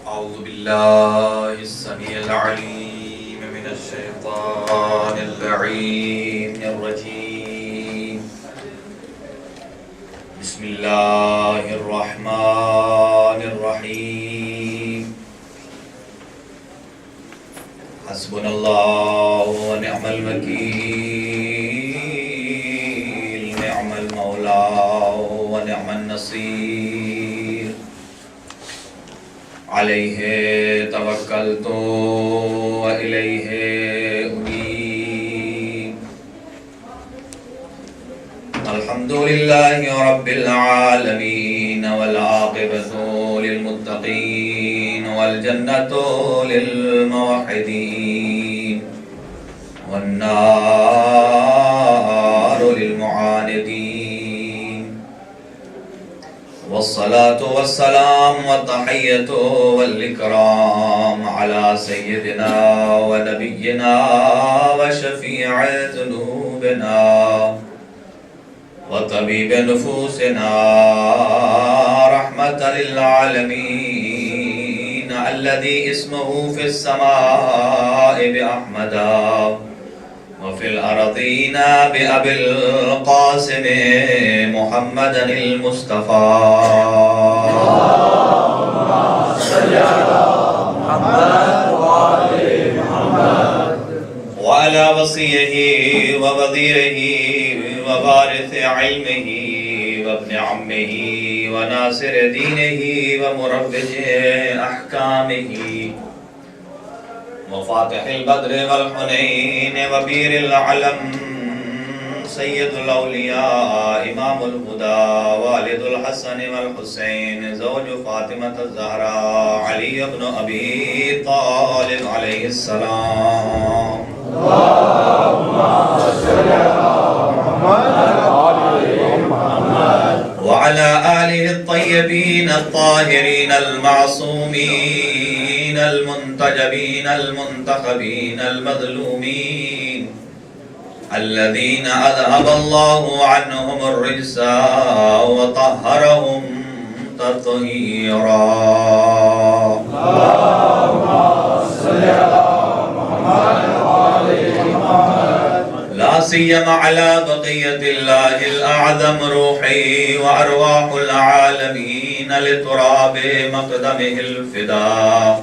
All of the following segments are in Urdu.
أعوذ بالله السميع العليم من الشيطان اللعين الرجيم. بسم الله الرحمن الرحيم. حسبنا الله ونعم الوكيل، نعم المولى ونعم النصير. علیہ توکلت وإلیہ انیب. الحمد للہ رب العالمین والعاقبۃ للمتقین والجنۃ للموحدین والنار للمعاندین. والصلاة والسلام والتحية والإكرام على سيدنا ونبينا وشفيع ذنوبنا وطبيب نفوسنا رحمة للعالمين الذي اسمه في السماء بأحمدا وفي الأرضين بأبي القاسم محمد المصطفى. اللهم صل على محمد وآل محمد وعلى وصيه ووزيره ووارث علمه وابن عمه وناصر دينه ومروج أحكامه وفاتح البدر والحنين وبير العلم سيد الأولياء إمام الهدى والد الحسن والحسين زوج فاطمة الزهراء علي بن أبي طالب عليه السلام. اللهم صل على محمد وعلى آله الطيبين الطاهرين المعصومين المنتجبين المنتخبين المظلومين الذين أذهب الله عنهم الرجس وطهرهم تطهيرا. اللهم صل على محمد وآل محمد لا سيما على بقية الله الأعظم روحي وأرواح العالمين لتراب مقدمه الفداء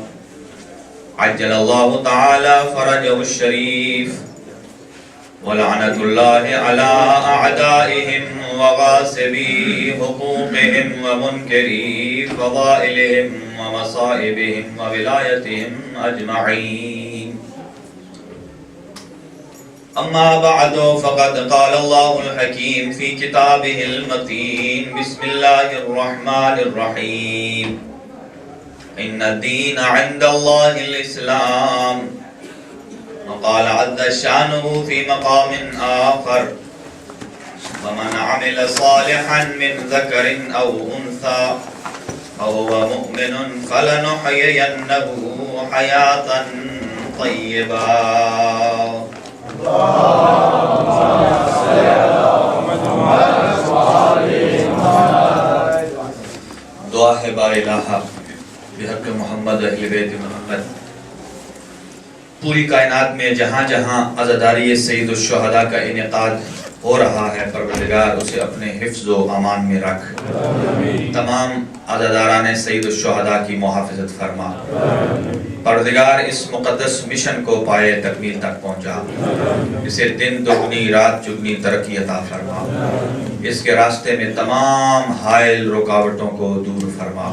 عجل الله تعالى فرجه الشريف. ولعنة الله على أعدائهم وغاصبي حقوقهم ومنكري فضائلهم ومصائبهم وولايتهم أجمعين. أما بعد فقد قال الله الحكيم في كتابه المتين. بسم الله الرحمن الرحيم. إن الدين عند الله الإسلام. وقال عز شانه في مقام آخر ومن عمل صالحا من ذكر أو أنثى وهو مؤمن فلنحيينه حياة طيبة. اللهم صل على محمد وآل محمد. دعا ہے بار الہ بحق محمد اہل بیت محمد. پوری کائنات میں جہاں جہاں عزاداری سید الشہداء کا انعقاد ہو رہا ہے پروردگار اسے اپنے حفظ و امان میں رکھ. تمام عزاداران سید الشہداء کی محافظت فرما. پروردگار اس مقدس مشن کو پائے تکمیل تک پہنچا. اسے دن دگنی رات چگنی ترقی عطا فرما. اس کے راستے میں تمام حائل رکاوٹوں کو دور فرما.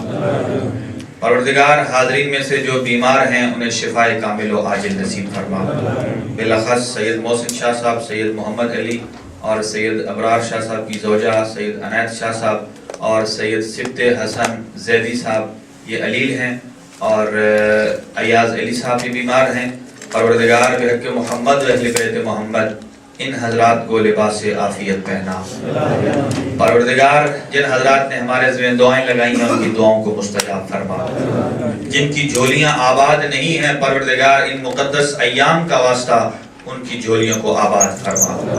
پروردگار حاضرین میں سے جو بیمار ہیں انہیں شفائے کامل و عاجل نصیب فرما. بالاخص سید محسن شاہ صاحب، سید محمد علی اور سید ابرار شاہ صاحب کی زوجہ سید عنایت شاہ صاحب اور سید سبت حسن زیدی صاحب یہ علیل ہیں اور ایاز علی صاحب بھی بیمار ہیں. پروردگار بحق محمد و اہل بیت محمد ان حضرات کو لباس عافیت پہنا. پروردگار جن حضرات نے ہمارے ذمہ دعائیں لگائی ہیں ان کی دعاؤں کو مستجاب فرما. جن کی جھولیاں آباد نہیں ہیں پروردگار ان مقدس ایام کا واسطہ ان ان کی جھولیوں کو آباد فرما،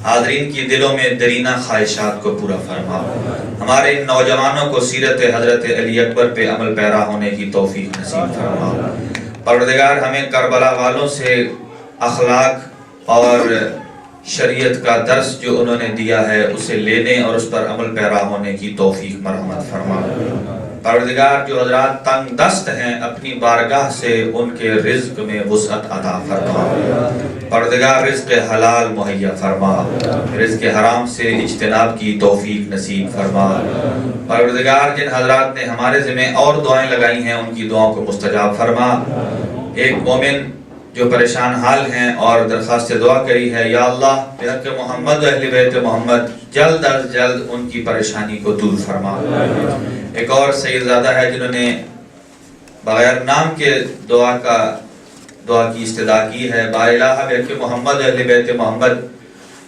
حاضرین کی دلوں میں درینہ خواہشات کو پورا فرما، ہمارے ان نوجوانوں کو سیرت حضرت علی اکبر پہ عمل پیرا ہونے کی توفیق نصیب فرما۔ پروردگار ہمیں کربلا والوں سے اخلاق اور شریعت کا درس جو انہوں نے دیا ہے اسے لینے اور اس پر عمل پیرا ہونے کی توفیق مرحمت فرما۔ پروردگار جو حضرات تنگ دست ہیں اپنی بارگاہ سے ان کے رزق میں وسعت عطا فرما، پروردگار رزق حلال مہیا فرما، رزق حرام سے اجتناب کی توفیق نصیب فرما۔ پروردگار جن حضرات نے ہمارے ذمہ اور دعائیں لگائی ہیں ان کی دعاؤں کو مستجاب فرما۔ ایک مومن جو پریشان حال ہیں اور درخواست دعا کری ہے، یا اللہ بحق محمد و اہل بیت محمد جلد از جلد ان کی پریشانی کو دور فرما۔ ایک اور سید زادہ ہے جنہوں نے بغیر نام کے دعا کی استدعا کی ہے، با الہ بحق محمد و اہل بیت محمد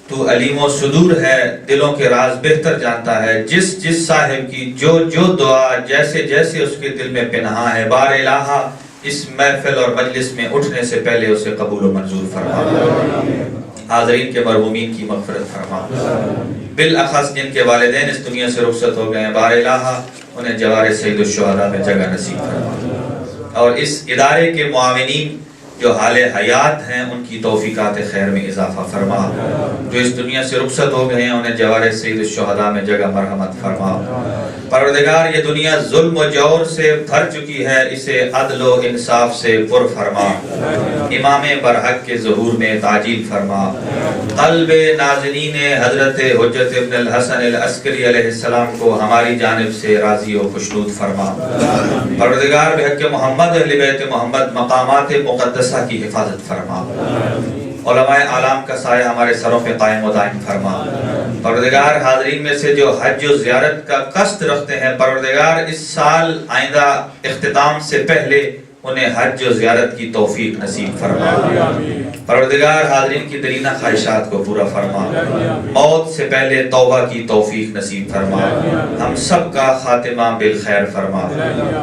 تو علیم و صدور ہے، دلوں کے راز بہتر جانتا ہے، جس صاحب کی جو دعا جیسے جیسے اس کے دل میں پنہاں ہے، بار الہ اس محفل اور مجلس میں اٹھنے سے پہلے اسے قبول و منظور فرما۔ حاضرین کے مرحومین کی مغفرت فرما، بالاخص جن کے والدین اس دنیا سے رخصت ہو گئے ہیں، بار الہ انہیں جوار سید الشہداء میں جگہ نصیب فرما، اور اس ادارے کے معاونین جو حال حیات ہیں ان کی توفیقات خیر میں اضافہ فرما، جو اس دنیا سے رخصت ہو گئے ہیں انہیں جوار سید الشہداء میں جگہ مرحمت فرما۔ پروردگار یہ دنیا ظلم و جور سے بھر چکی ہے، اسے عدل و انصاف سے پر فرما، امام برحق کے ظہور میں تعجیل فرما، قلب ناظرین حضرت حجت ابن الحسن العسکری علیہ السلام کو ہماری جانب سے راضی و خوشنود فرما۔ پروردگار بحق محمد اہل بیت محمد مقامات مقدسہ کی حفاظت فرما، علماء اعلام کا سایہ ہمارے سروں پہ قائم و دائم فرما۔ پروردگار حاضرین میں سے جو حج و زیارت کا قصد رکھتے ہیں، پروردگار اس سال آئندہ اختتام سے پہلے انہیں حج و زیارت کی توفیق نصیب فرما۔ پروردگار حاضرین کی درینہ خواہشات کو پورا فرما، موت سے پہلے توبہ کی توفیق نصیب فرما، ہم سب کا خاتمہ بالخیر فرما۔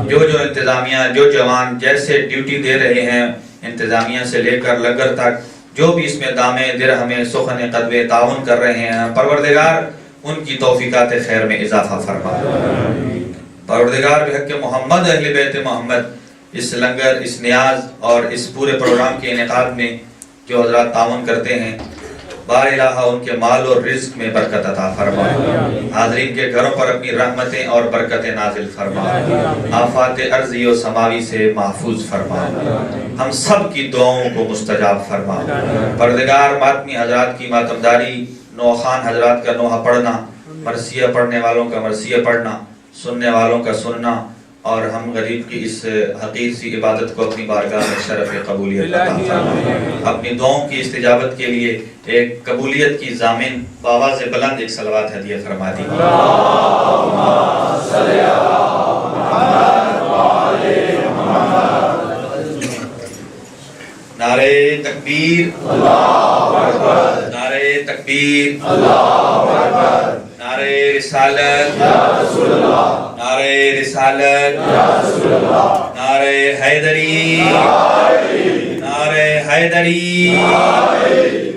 جو انتظامیہ جو جوان جیسے ڈیوٹی دے رہے ہیں، انتظامیہ سے لے کر لنگر تک جو بھی اس میں دامے درہمیں سخن قدوے تعاون کر رہے ہیں، پروردگار ان کی توفیقات خیر میں اضافہ فرما۔ پروردگار بحق محمد اہل بیت محمد اس لنگر، اس نیاز اور اس پورے پروگرام کے انعقاد میں جو حضرات تعاون کرتے ہیں، بار الہ ان کے مال اور رزق میں برکت عطا فرما، حاضرین کے گھروں پر اپنی رحمتیں اور برکتیں نازل فرما، آفات ارضی و سماوی سے محفوظ فرما، ہم سب کی دعاؤں کو مستجاب فرما۔ پروردگار ماتمی حضرات کی ماتمداری، نوخان حضرات کا نوحہ پڑھنا، مرثیہ پڑھنے والوں کا مرثیہ پڑھنا، سننے والوں کا سننا، اور ہم غریب کی اس حقیر سی عبادت کو اپنی بارگاہ میں شرف قبولیت عطا فرما۔ اپنی دعاؤں کی استجابت کے لیے ایک قبولیت کی ضامن بآواز بلند ایک صلوات ہدیہ فرما دی۔ اللہم صلی علی محمد وعلی محمد۔ نعرہ تکبیر، اللہ اکبر، نعرہ تکبیر، اللہ اکبر، نعرہ رسالت یا رسول اللہ، نعرہ رسالت یا رسول اللہ، نعرہ حیدری، نعرہ حیدری،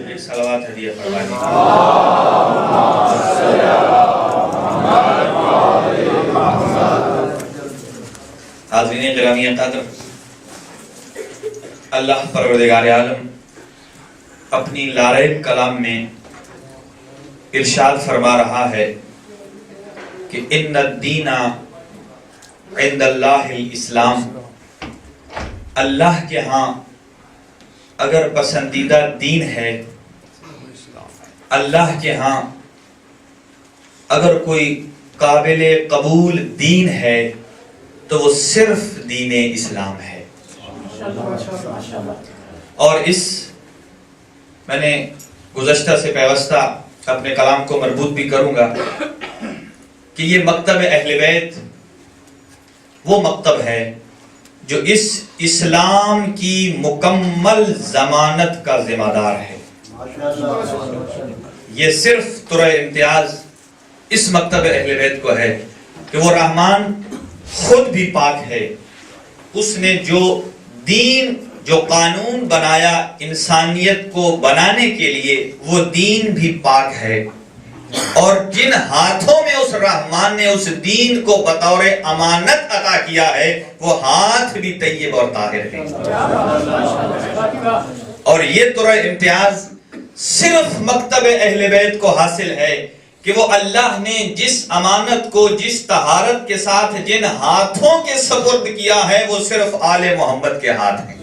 ایک صلوات ہدیہ فرما دی۔ حاضرین گرامی قدر، اللہ پروردگار عالم اپنی لاریب کلام میں ارشاد فرما رہا ہے کہ ان الدین عند اللہ الاسلام، اللہ کے ہاں اگر پسندیدہ دین ہے، اللہ کے ہاں اگر کوئی قابل قبول دین ہے تو وہ صرف دین اسلام ہے۔ اور میں نے گزشتہ سے پیوستہ اپنے کلام کو مربوط بھی کروں گا کہ یہ مکتب اہل بیت وہ مکتب ہے جو اس اسلام کی مکمل ضمانت کا ذمہ دار ہے۔ یہ صرف طرح امتیاز اس مکتب اہل بیت کو ہے کہ وہ رحمان خود بھی پاک ہے، اس نے جو دین جو قانون بنایا انسانیت کو بنانے کے لیے وہ دین بھی پاک ہے، اور جن ہاتھوں میں اس رحمان نے اس دین کو بطور امانت عطا کیا ہے وہ ہاتھ بھی طیب اور طاہر ہیں۔ اور یہ طرح امتیاز صرف مکتب اہل بیت کو حاصل ہے کہ وہ اللہ نے جس امانت کو جس طہارت کے ساتھ جن ہاتھوں کے سپرد کیا ہے وہ صرف آل محمد کے ہاتھ ہیں۔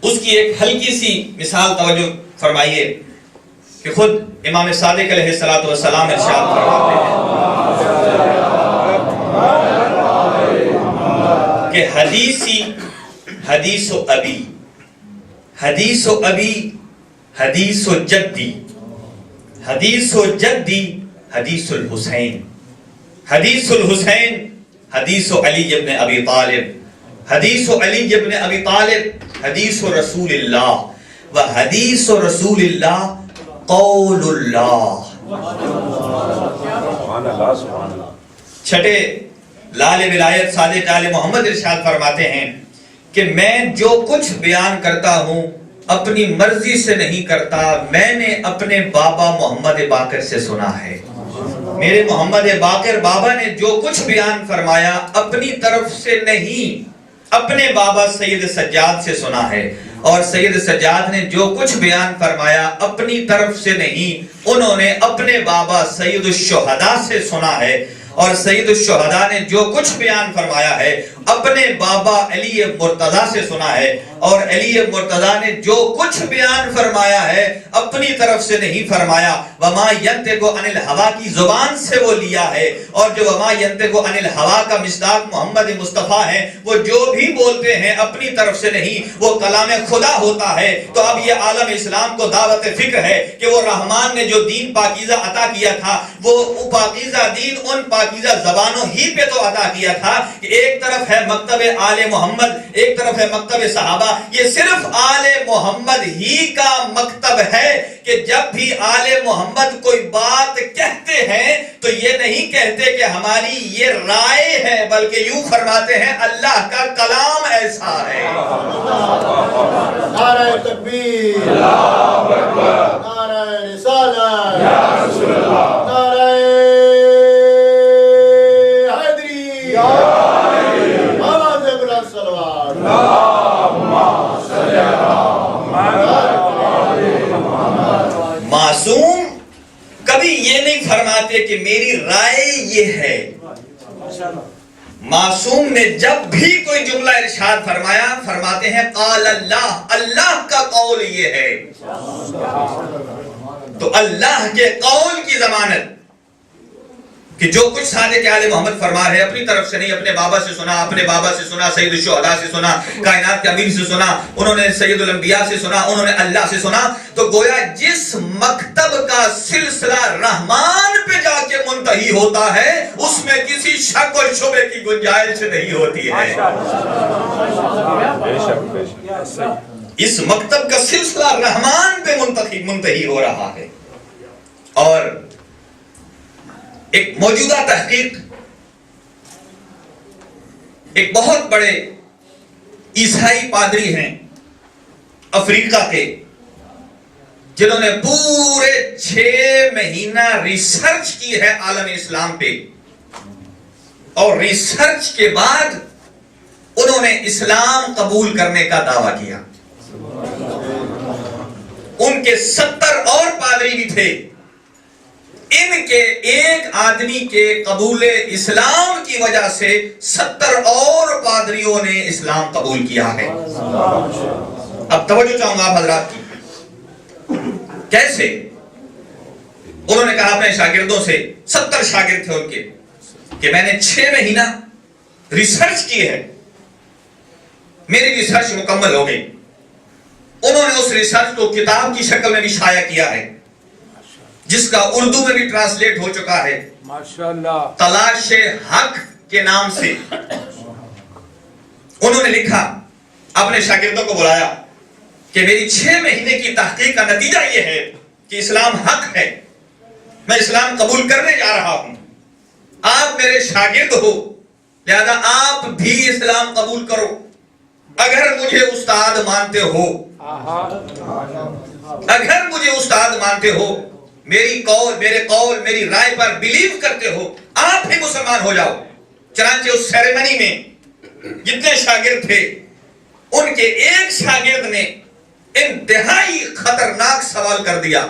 اس کی ایک ہلکی سی مثال توجہ فرمائیے کہ خود امام صادق علیہ السلام ارشاد فرماتے ہیں کہ حدیث و ابی حدیث و جدی حدیث الحسین حدیث علی ابن ابی طالب حدیث رسول اللہ و حدیث رسول اللہ قول اللہ۔ چھٹے لال ولایت صادق آل محمد ارشاد فرماتے ہیں کہ میں جو کچھ بیان کرتا ہوں اپنی مرضی سے نہیں کرتا، میں نے اپنے بابا محمد باقر سے سنا ہے۔ میرے محمد باقر بابا نے جو کچھ بیان فرمایا اپنی طرف سے نہیں، اپنے بابا سید سجاد سے سنا ہے، اور سید سجاد نے جو کچھ بیان فرمایا اپنی طرف سے نہیں، انہوں نے اپنے بابا سید الشہداء سے سنا ہے، اور سید الشہداء نے جو کچھ بیان فرمایا ہے اپنے بابا علی مرتضیٰ سے سنا ہے، اور علی مرتضیٰ نے جو کچھ بیان فرمایا ہے اپنی طرف سے نہیں فرمایا۔ وما ینطق عن الہوا کی زبان سے وہ لیا ہے، اور جو وما ینطق عن الہوا کا مصداق محمد مصطفیٰ ہے، وہ جو بھی بولتے ہیں اپنی طرف سے نہیں، وہ کلام خدا ہوتا ہے۔ تو اب یہ عالم اسلام کو دعوت فکر ہے کہ وہ رحمان نے جو دین پاکیزہ عطا کیا تھا وہ پاکیزہ دین ان پاکیزہ زبانوں ہی پہ تو عطا کیا تھا کہ ایک طرف ہے مکتب آل محمد، ایک طرف ہے مکتب صحابہ۔ یہ صرف آل محمد ہی کا مکتب ہے کہ جب بھی آل محمد کوئی بات کہتے ہیں تو یہ نہیں کہتے کہ ہماری یہ رائے ہے، بلکہ یوں فرماتے ہیں اللہ کا کلام ایسا ہے۔ نعرہ تکبیر، اللہ اکبر، نعرہ رسالت، یا رسول اللہ، نعرہ حیدری، یا علی، آواز بلند صلوات، اللہم صلی علی محمد۔ معصوم کبھی یہ نہیں فرماتے کہ میری رائے یہ ہے۔ معصوم نے جب بھی کوئی جملہ ارشاد فرمایا فرماتے ہیں قال اللہ، اللہ کا قول یہ ہے۔ تو اللہ کے قول کی ضمانت کہ جو کچھ صادق آل محمد فرما رہے اپنی طرف سے نہیں، اپنے بابا سے سنا، اپنے بابا سے سنا، سید الشہداء سے سنا، کائنات کے امیر سے سنا، انہوں نے سید الانبیاء سے سنا، انہوں نے اللہ سے سنا۔ تو گویا جس مکتب کا سلسلہ رحمان پہ جا کے منتہی ہوتا ہے اس میں کسی شک اور شبہ کی گنجائش نہیں ہوتی ہے۔ اس مکتب کا سلسلہ رحمان پہ منتہی ہو رہا ہے۔ اور ایک موجودہ تحقیق ایک بہت بڑے عیسائی پادری ہیں افریقہ کے، جنہوں نے پورے 6 مہینہ ریسرچ کی ہے عالم اسلام پہ، اور ریسرچ کے بعد انہوں نے اسلام قبول کرنے کا دعویٰ کیا۔ ان کے 70 اور پادری بھی تھے، ان کے ایک آدمی کے قبول اسلام کی وجہ سے 70 اور پادریوں نے اسلام قبول کیا ہے۔ اب توجہ چاہوں گا آپ حضرات کی، کیسے؟ انہوں نے کہا اپنے شاگردوں سے، 70 شاگرد تھے ان کے، کہ میں نے 6 مہینہ ریسرچ کی ہے، میری ریسرچ مکمل ہو گئی۔ انہوں نے اس ریسرچ کو کتاب کی شکل میں بھی شائع کیا ہے، جس کا اردو میں بھی ٹرانسلیٹ ہو چکا ہے، ماشاءاللہ، تلاش حق کے نام سے۔ انہوں نے لکھا، اپنے شاگردوں کو بلایا کہ میری 6 مہینے کی تحقیق کا نتیجہ یہ ہے کہ اسلام حق ہے۔ میں اسلام قبول کرنے جا رہا ہوں، آپ میرے شاگرد ہو، لہذا آپ بھی اسلام قبول کرو۔ اگر مجھے استاد مانتے ہو، اگر مجھے استاد مانتے ہو، میرے قول میری رائے پر بلیو کرتے ہو، آپ بھی مسلمان ہو جاؤ۔ چنانچہ اس سیریمنی میں جتنے شاگرد تھے، ان کے ایک شاگرد نے انتہائی خطرناک سوال کر دیا،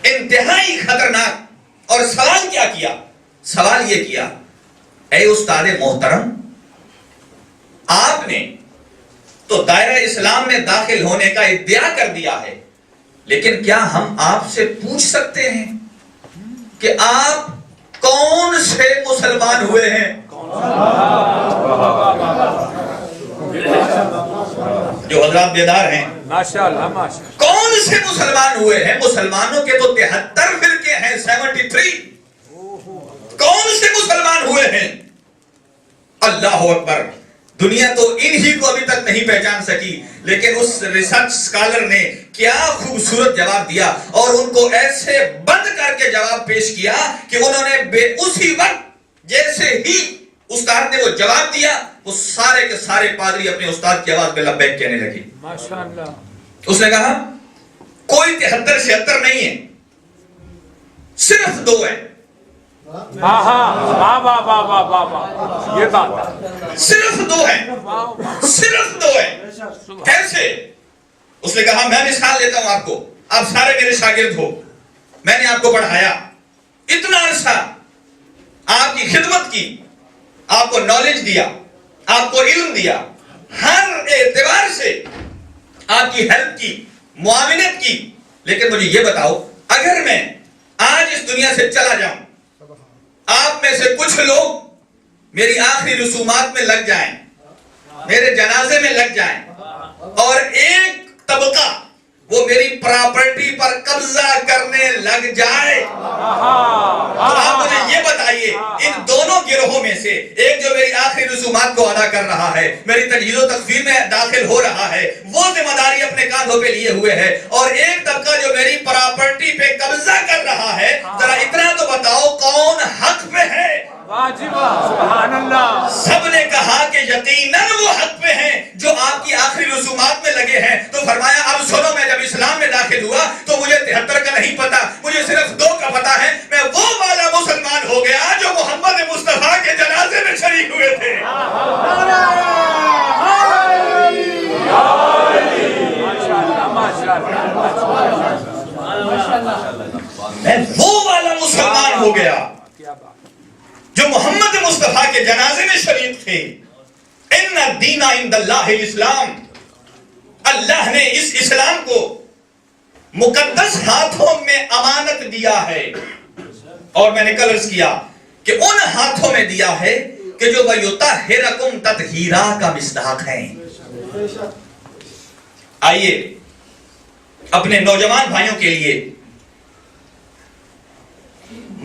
انتہائی خطرناک۔ اور سوال کیا کیا؟ سوال یہ کیا، اے استاد محترم، آپ نے تو دائرہ اسلام میں داخل ہونے کا ادعا کر دیا ہے، لیکن کیا ہم آپ سے پوچھ سکتے ہیں کہ آپ کون سے مسلمان ہوئے ہیں؟ جو حضرات بیدار ہیں، ماشاءاللہ کون سے مسلمان ہوئے ہیں؟ مسلمانوں کے تو 73 فرقے ہیں، 73۔ کون سے مسلمان ہوئے ہیں؟ اللہ اکبر! دنیا تو انہی کو ابھی تک نہیں پہچان سکی، لیکن اس ریسرچ سکالر نے کیا خوبصورت جواب دیا، اور ان کو ایسے بند کر کے جواب پیش کیا کہ انہوں نے اسی وقت جیسے ہی استاد نے وہ جواب دیا، وہ سارے کے سارے پادری اپنے استاد کی آواز میں لبیک کہنے لگے۔ ماشاءاللہ۔ اس نے کہا کوئی 73 76 نہیں ہے، صرف 2 ہے۔ یہ بات صرف 2 ہے، صرف 2 ہے۔ کیسے؟ اس نے کہا میں مثال دیتا ہوں آپ کو، آپ سارے میرے شاگرد ہو، میں نے آپ کو پڑھایا، اتنا عرصہ آپ کی خدمت کی، آپ کو نالج دیا، آپ کو علم دیا، ہر اعتبار سے آپ کی ہیلپ کی، معاونت کی، لیکن مجھے یہ بتاؤ، اگر میں آج اس دنیا سے چلا جاؤں، آپ میں سے کچھ لوگ میری آخری رسومات میں لگ جائیں، میرے جنازے میں لگ جائیں، اور ایک طبقہ وہ میری پراپرٹی پر قبضہ کرنے لگ جائے، تو آپ مجھے یہ بتائیے ان دونوں گروہوں میں سے ایک جو میری آخری رسومات کو ادا کر رہا ہے، میری تجہیز و تکفین میں داخل ہو رہا ہے، وہ ذمہ داری اپنے کاندھوں پہ لیے ہوئے ہے، اور ایک طبقہ جو میری پراپرٹی پہ قبضہ کر رہا ہے، ذرا اتنا تو بتاؤ کون حق پہ ہے؟ سبحان اللہ۔ سب نے کہا کہ یقیناً وہ حق پہ ہیں جو آپ کی آخری رسومات میں لگے ہیں۔ تو فرمایا اب سنو، میں جب اسلام میں داخل ہوا تو مجھے 73 کا نہیں پتا، مجھے صرف 2 کا پتا ہے، میں وہ والا مسلمان ہو گیا جو محمد مصطفیٰ کے جنازے میں شریک ہوئے تھے۔ میں وہ والا مسلمان ہو گیا جو محمد مصطفیٰ کے جنازے میں شریک تھے۔ ان الدین عند اللہ الاسلام، اللہ نے اس اسلام کو مقدس ہاتھوں میں امانت دیا ہے، اور میں نے کل عرض کیا کہ ان ہاتھوں میں دیا ہے کہ جو وَيُطَهِّرَكُمْ تَطْهِيرًا کا مصداق ہیں۔ آئیے اپنے نوجوان بھائیوں کے لیے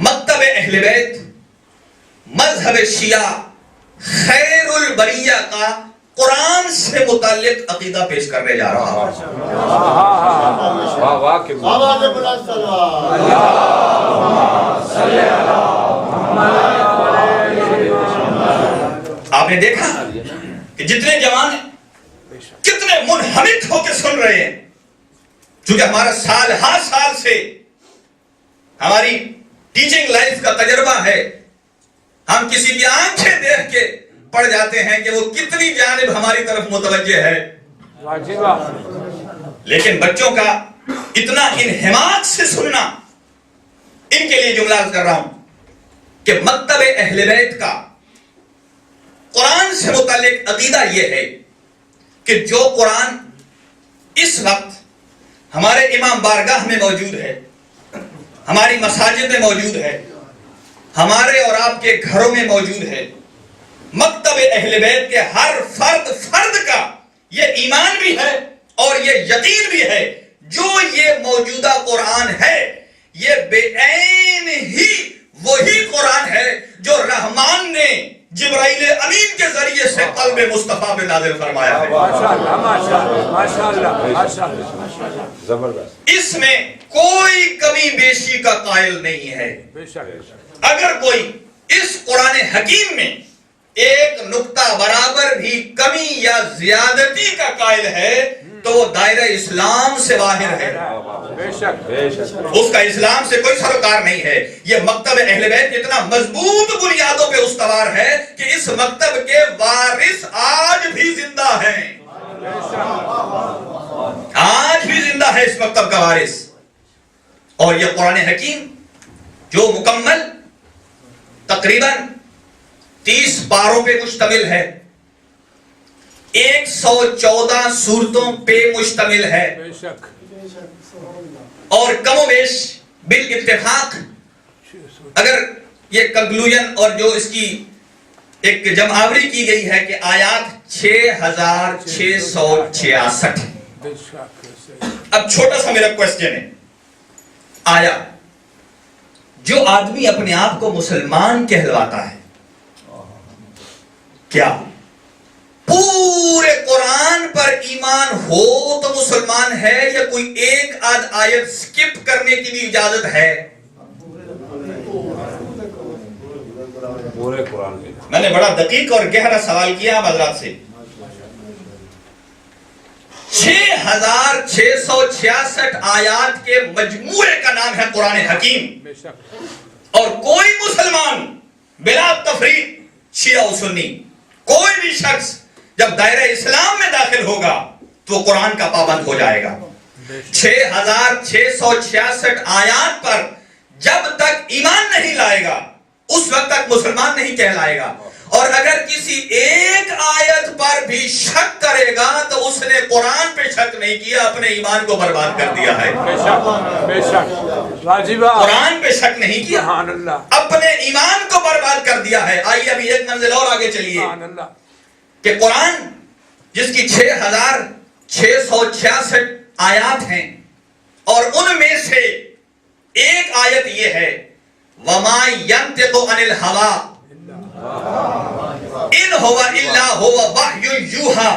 مکتب اہل بیت مذہب شیعہ خیر البریہ کا قرآن سے متعلق عقیدہ پیش کرنے جا رہا ہوں۔ آپ نے دیکھا کہ جتنے جوان ہیں کتنے منہمک ہو کے سن رہے ہیں، چونکہ ہمارا سال ہر سال سے ہماری ٹیچنگ لائف کا تجربہ ہے، ہم کسی کی آنکھیں دیکھ کے پڑھ جاتے ہیں کہ وہ کتنی جانب ہماری طرف متوجہ ہے، لیکن بچوں کا اتنا انہماک سے سننا، ان کے لیے جملہ کر رہا ہوں کہ مکتب اہل بیت کا قرآن سے متعلق عقیدہ یہ ہے کہ جو قرآن اس وقت ہمارے امام بارگاہ میں موجود ہے، ہماری مساجد میں موجود ہے، ہمارے اور آپ کے گھروں میں موجود ہے، مکتب اہل بیت کے ہر فرد کا یہ ایمان بھی ہے اور یہ یقین بھی ہے، جو یہ موجودہ قرآن ہے یہ بے عین ہی وہی قرآن ہے جو رحمان نے جبرائیل امین کے ذریعے سے قلب مصطفیٰ پہ نازل فرمایا ہے. ماشاءاللہ ماشاءاللہ ماشاءاللہ ماشاءاللہ. زبردست. اس میں کوئی کمی بیشی کا قائل نہیں ہے. بے شک. اگر کوئی اس قرآن حکیم میں ایک نقطہ برابر بھی کمی یا زیادتی کا قائل ہے تو وہ دائرہ اسلام سے باہر ہے. بے شک بے شک. اس کا اسلام سے کوئی سروکار نہیں ہے. یہ مکتب اہل بیت اتنا مضبوط بنیادوں پہ استوار ہے کہ اس مکتب کے وارث آج بھی زندہ ہیں. آج بھی زندہ ہے اس مکتب کا وارث. اور یہ قرآن حکیم جو مکمل تقریباً 30 پاروں پہ مشتمل ہے، 114 سورتوں پہ مشتمل ہے، بے شک. اور کم و بیش بالاتفاق اگر یہ کنکلوژن اور جو اس کی ایک جمع آوری کی گئی ہے کہ آیات 6666. بے شک. اب چھوٹا سا میرا کوسچن ہے، آیا جو آدمی اپنے آپ کو مسلمان کہلواتا ہے کیا پورے قرآن پر ایمان ہو تو مسلمان ہے یا کوئی ایک آدھ آیت سکپ کرنے کی بھی اجازت ہے؟ پورے قرآن میں میں نے بڑا دقیق اور گہرا سوال کیا آپ حضرات سے. 6666 آیات کے مجموعے کا نام ہے قرآن حکیم. بے شک. اور کوئی مسلمان بلا تفریق شیعہ و سنی کوئی بھی شخص جب دائرہ اسلام میں داخل ہوگا تو وہ قرآن کا پابند ہو جائے گا. 6666 آیات پر جب تک ایمان نہیں لائے گا اس وقت تک مسلمان نہیں کہلائے گا. اور اگر کسی ایک آیت پر بھی شک کرے گا تو اس نے قرآن پہ شک نہیں کیا، اپنے ایمان کو برباد کر دیا ہے. بے شک بے شک. واجبہ. قرآن پہ شک نہیں کیا، سبحان اللہ. اپنے ایمان کو برباد کر دیا ہے. آئیے ابھی ایک منزل اور آگے چلیے سبحان اللہ. کہ قرآن جس کی 6666 آیات ہیں اور ان میں سے ایک آیت یہ ہے وَمَا يَنْتِقُ عَنِ الْهَوَىٰ إِنْ هُوَ إِلَّا هُوَ وَحْيٌ يُوحَىٰ.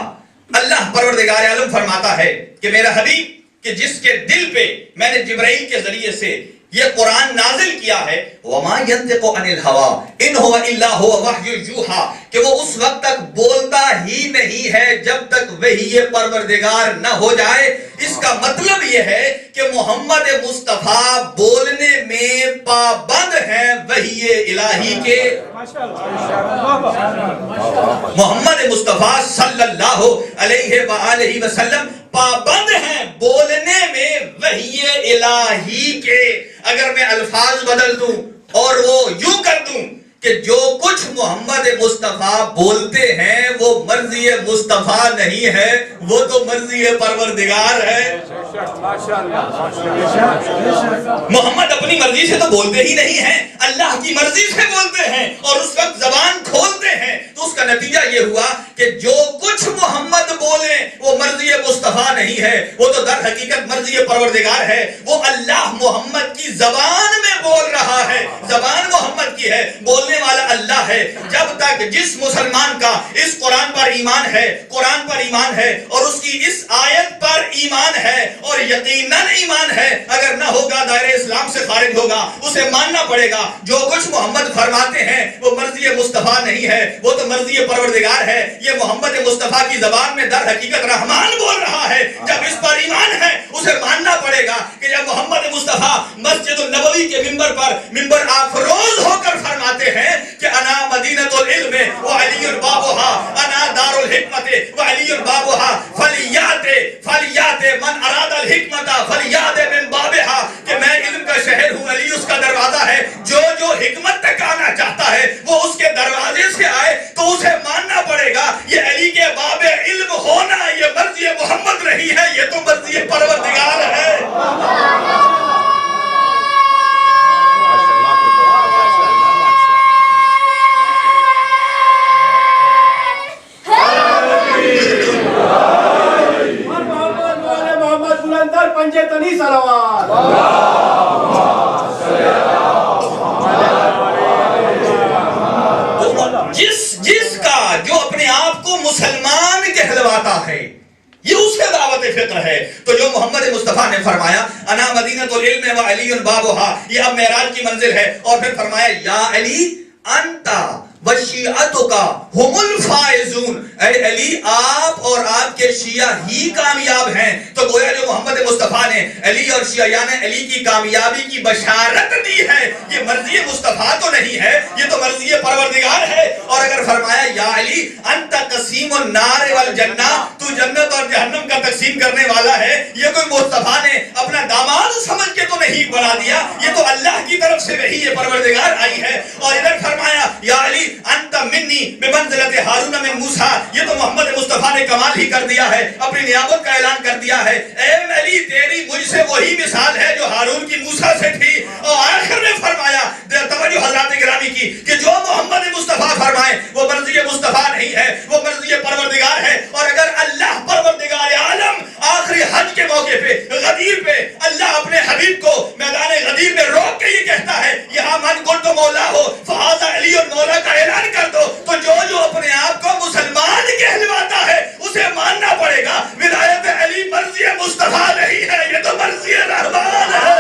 اللہ پروردگار عالم فرماتا ہے کہ میرا حبیب کہ جس کے دل پہ میں نے جبرائیل کے ذریعے سے یہ قرآن نازل کیا ہے وَمَا يَنْتِقُ عَنِ الْهَوَىٰ إِنْ هُوَ إِلَّا هُوَ وَحْيٌ يُوحَىٰ کہ وہ اس وقت تک بولتا ہی نہیں ہے جب تک وحی پروردگار نہ ہو جائے. اس کا مطلب یہ ہے کہ محمد مصطفیٰ بولنے میں پابند ہیں وحی الہی کے. محمد مصطفیٰ صلی اللہ علیہ وآلہ وسلم پابند ہیں بولنے میں وحی الہی کے. اگر میں الفاظ بدل دوں اور وہ یوں کر دوں کہ جو کچھ محمد مصطفیٰ بولتے ہیں وہ مرضی مصطفیٰ نہیں ہے، وہ تو مرضی پروردگار ہے. محمد اپنی مرضی سے تو بولتے ہی نہیں ہیں، اللہ کی مرضی سے بولتے ہیں اور اس وقت زبان کھولتے ہیں تو اس کا نتیجہ یہ ہوا کہ جو کچھ محمد بولے وہ مرضی مصطفیٰ نہیں ہے، وہ تو در حقیقت مرضی پروردگار ہے. وہ اللہ محمد کی زبان میں بول رہا ہے، زبان محمد کی ہے، بولنے والا اللہ ہے. جب تک جس مسلمان کا اس قرآن پر ایمان ہے، قرآن پر ایمان ہے اور اس کی اس آیت پر ایمان ہے اور یقیناً ایمان ہے، اگر نہ ہوگا دائرہ اسلام سے خارج ہوگا. اسے ماننا پڑے گا جو کچھ محمد فرماتے ہیں وہ مرضی مصطفیٰ نہیں ہے، وہ تو مرضی پروردگار ہے. یہ محمد مصطفیٰ کی زبان میں در حقیقت رحمان بول رہا ہے. جب اس پر ایمان ہے اسے ماننا پڑے گا کہ جب محمد مصطفیٰ مسجد النبوی کے منبر افروز ہو کر فرماتے ہیں کہ انا مدینۃ العلم وعلی بابها، انا دار الحکمت وعلی بابها، فلیات من اراد الحکمت فلیات من بابها، کہ میں علم کا شہر ہوں، علی اس کا دروازہ ہے. جو حکمت تک آنا چاہتا ہے وہ اس کے دروازے سے آئے تو اسے ماننا پڑے گا. یہ علی کے باب علم ہونا یہ مرضی محمد رہی ہے، یہ تو مرضی پروردگار ہے. پنجتنی صلوات. جس کا جو اپنے آپ کو مسلمان کہلواتا ہے یہ اس کے دعوت فطر ہے. تو جو محمد مصطفیٰ نے فرمایا انا مدینۃ العلم و علی بابها، یہ اب معراج کی منزل ہے. اور پھر فرمایا یا علی انتا وشیعتک هم الفائزون، اے علی آپ اور آپ کے شیعہ ہی کامیاب ہیں. تو گویا جو محمد مصطفیٰ نے علی اور شیعیان علی کی کامیابی کی بشارت دی ہے، یہ مرضی مصطفیٰ تو نہیں ہے، یہ تو مرضی پروردگار ہے. اور اگر فرمایا یا علی انت قسیم النار والجنہ، تو جنت اور جہنم کا تقسیم کرنے والا ہے، یہ کوئی مصطفیٰ نے اپنا داماد سمجھ کے تو نہیں بنا دیا، یہ تو اللہ کی طرف سے وہی یہ پروردگار آئی ہے. اور ادھر فرمایا یا علی انت منی بمنزلت ہارون من موسیٰ، یہ تو محمد مصطفیٰ نے کمال ہی کر دیا ہے، اپنی نیابت کا اعلان کر دیا ہے. اے علی تیری مجھ سے وہی مثال ہے جو ہارون کی موسیٰ سے تھی. اور آخر میں فرمایا توجہ حضرات گرامی کی کہ جو محمد مصطفیٰ فرمائے وہ مرضی مصطفیٰ نہیں ہے، وہ مرضی پروردگار ہے. اور اگر اللہ پروردگار عالم آخری حج کے موقع پہ غدیر پہ اللہ اپنے حبیب کو میدان غدیر میں روک کے یہ کہتا ہے یہاں من کنت مولا ہو فہذا علی مولا کا اعلان کر دو، تو جو اپنے آپ کو مسلمان کہلواتا ہے اسے ماننا پڑے گا ولایت علی مرضی مصطفیٰ نہیں ہے، یہ تو مرضی رحمان ہے.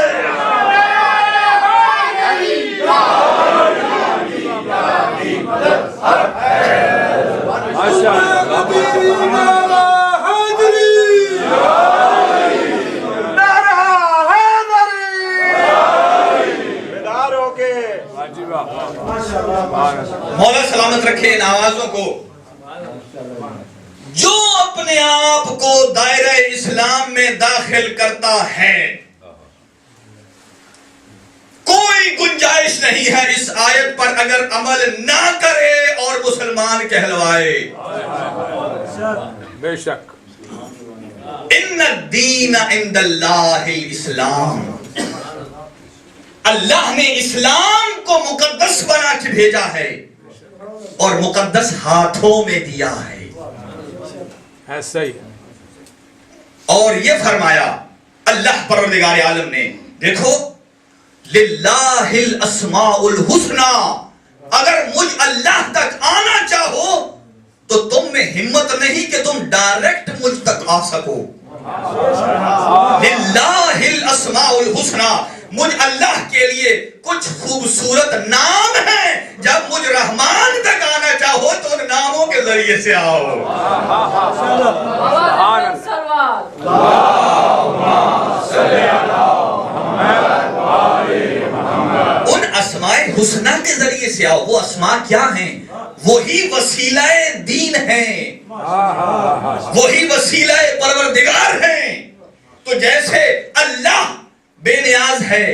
مولا سلامت رکھے ان آوازوں کو. جو اپنے آپ کو دائرہ اسلام میں داخل کرتا ہے کوئی گنجائش نہیں ہے اس آیت پر اگر عمل نہ کرے اور مسلمان کہلوائے. بے شک ان الدین عند اللہ الاسلام، اللہ نے اسلام کو مقدس بنا کے بھیجا ہے اور مقدس ہاتھوں میں دیا ہے. ایسا ہی. اور یہ فرمایا اللہ پروردگار عالم نے، دیکھو للہ الاسماء الحسنی، اگر مجھ اللہ تک آنا چاہو تو تم میں ہمت نہیں کہ تم ڈائریکٹ مجھ تک آ سکو. للہ الاسماء الحسنی، مجھ اللہ کے لیے کچھ خوبصورت نام ہیں، جب مجھ رحمان تک آنا چاہو تو ان ناموں کے ذریعے سے آؤ. ان اسماء حسنہ کے ذریعے سے آؤ. وہ اسماء کیا ہیں؟ وہی وسیلہ دین ہیں، وہی وسیلہ پروردگار ہیں. تو جیسے اللہ بے نیاز ہے،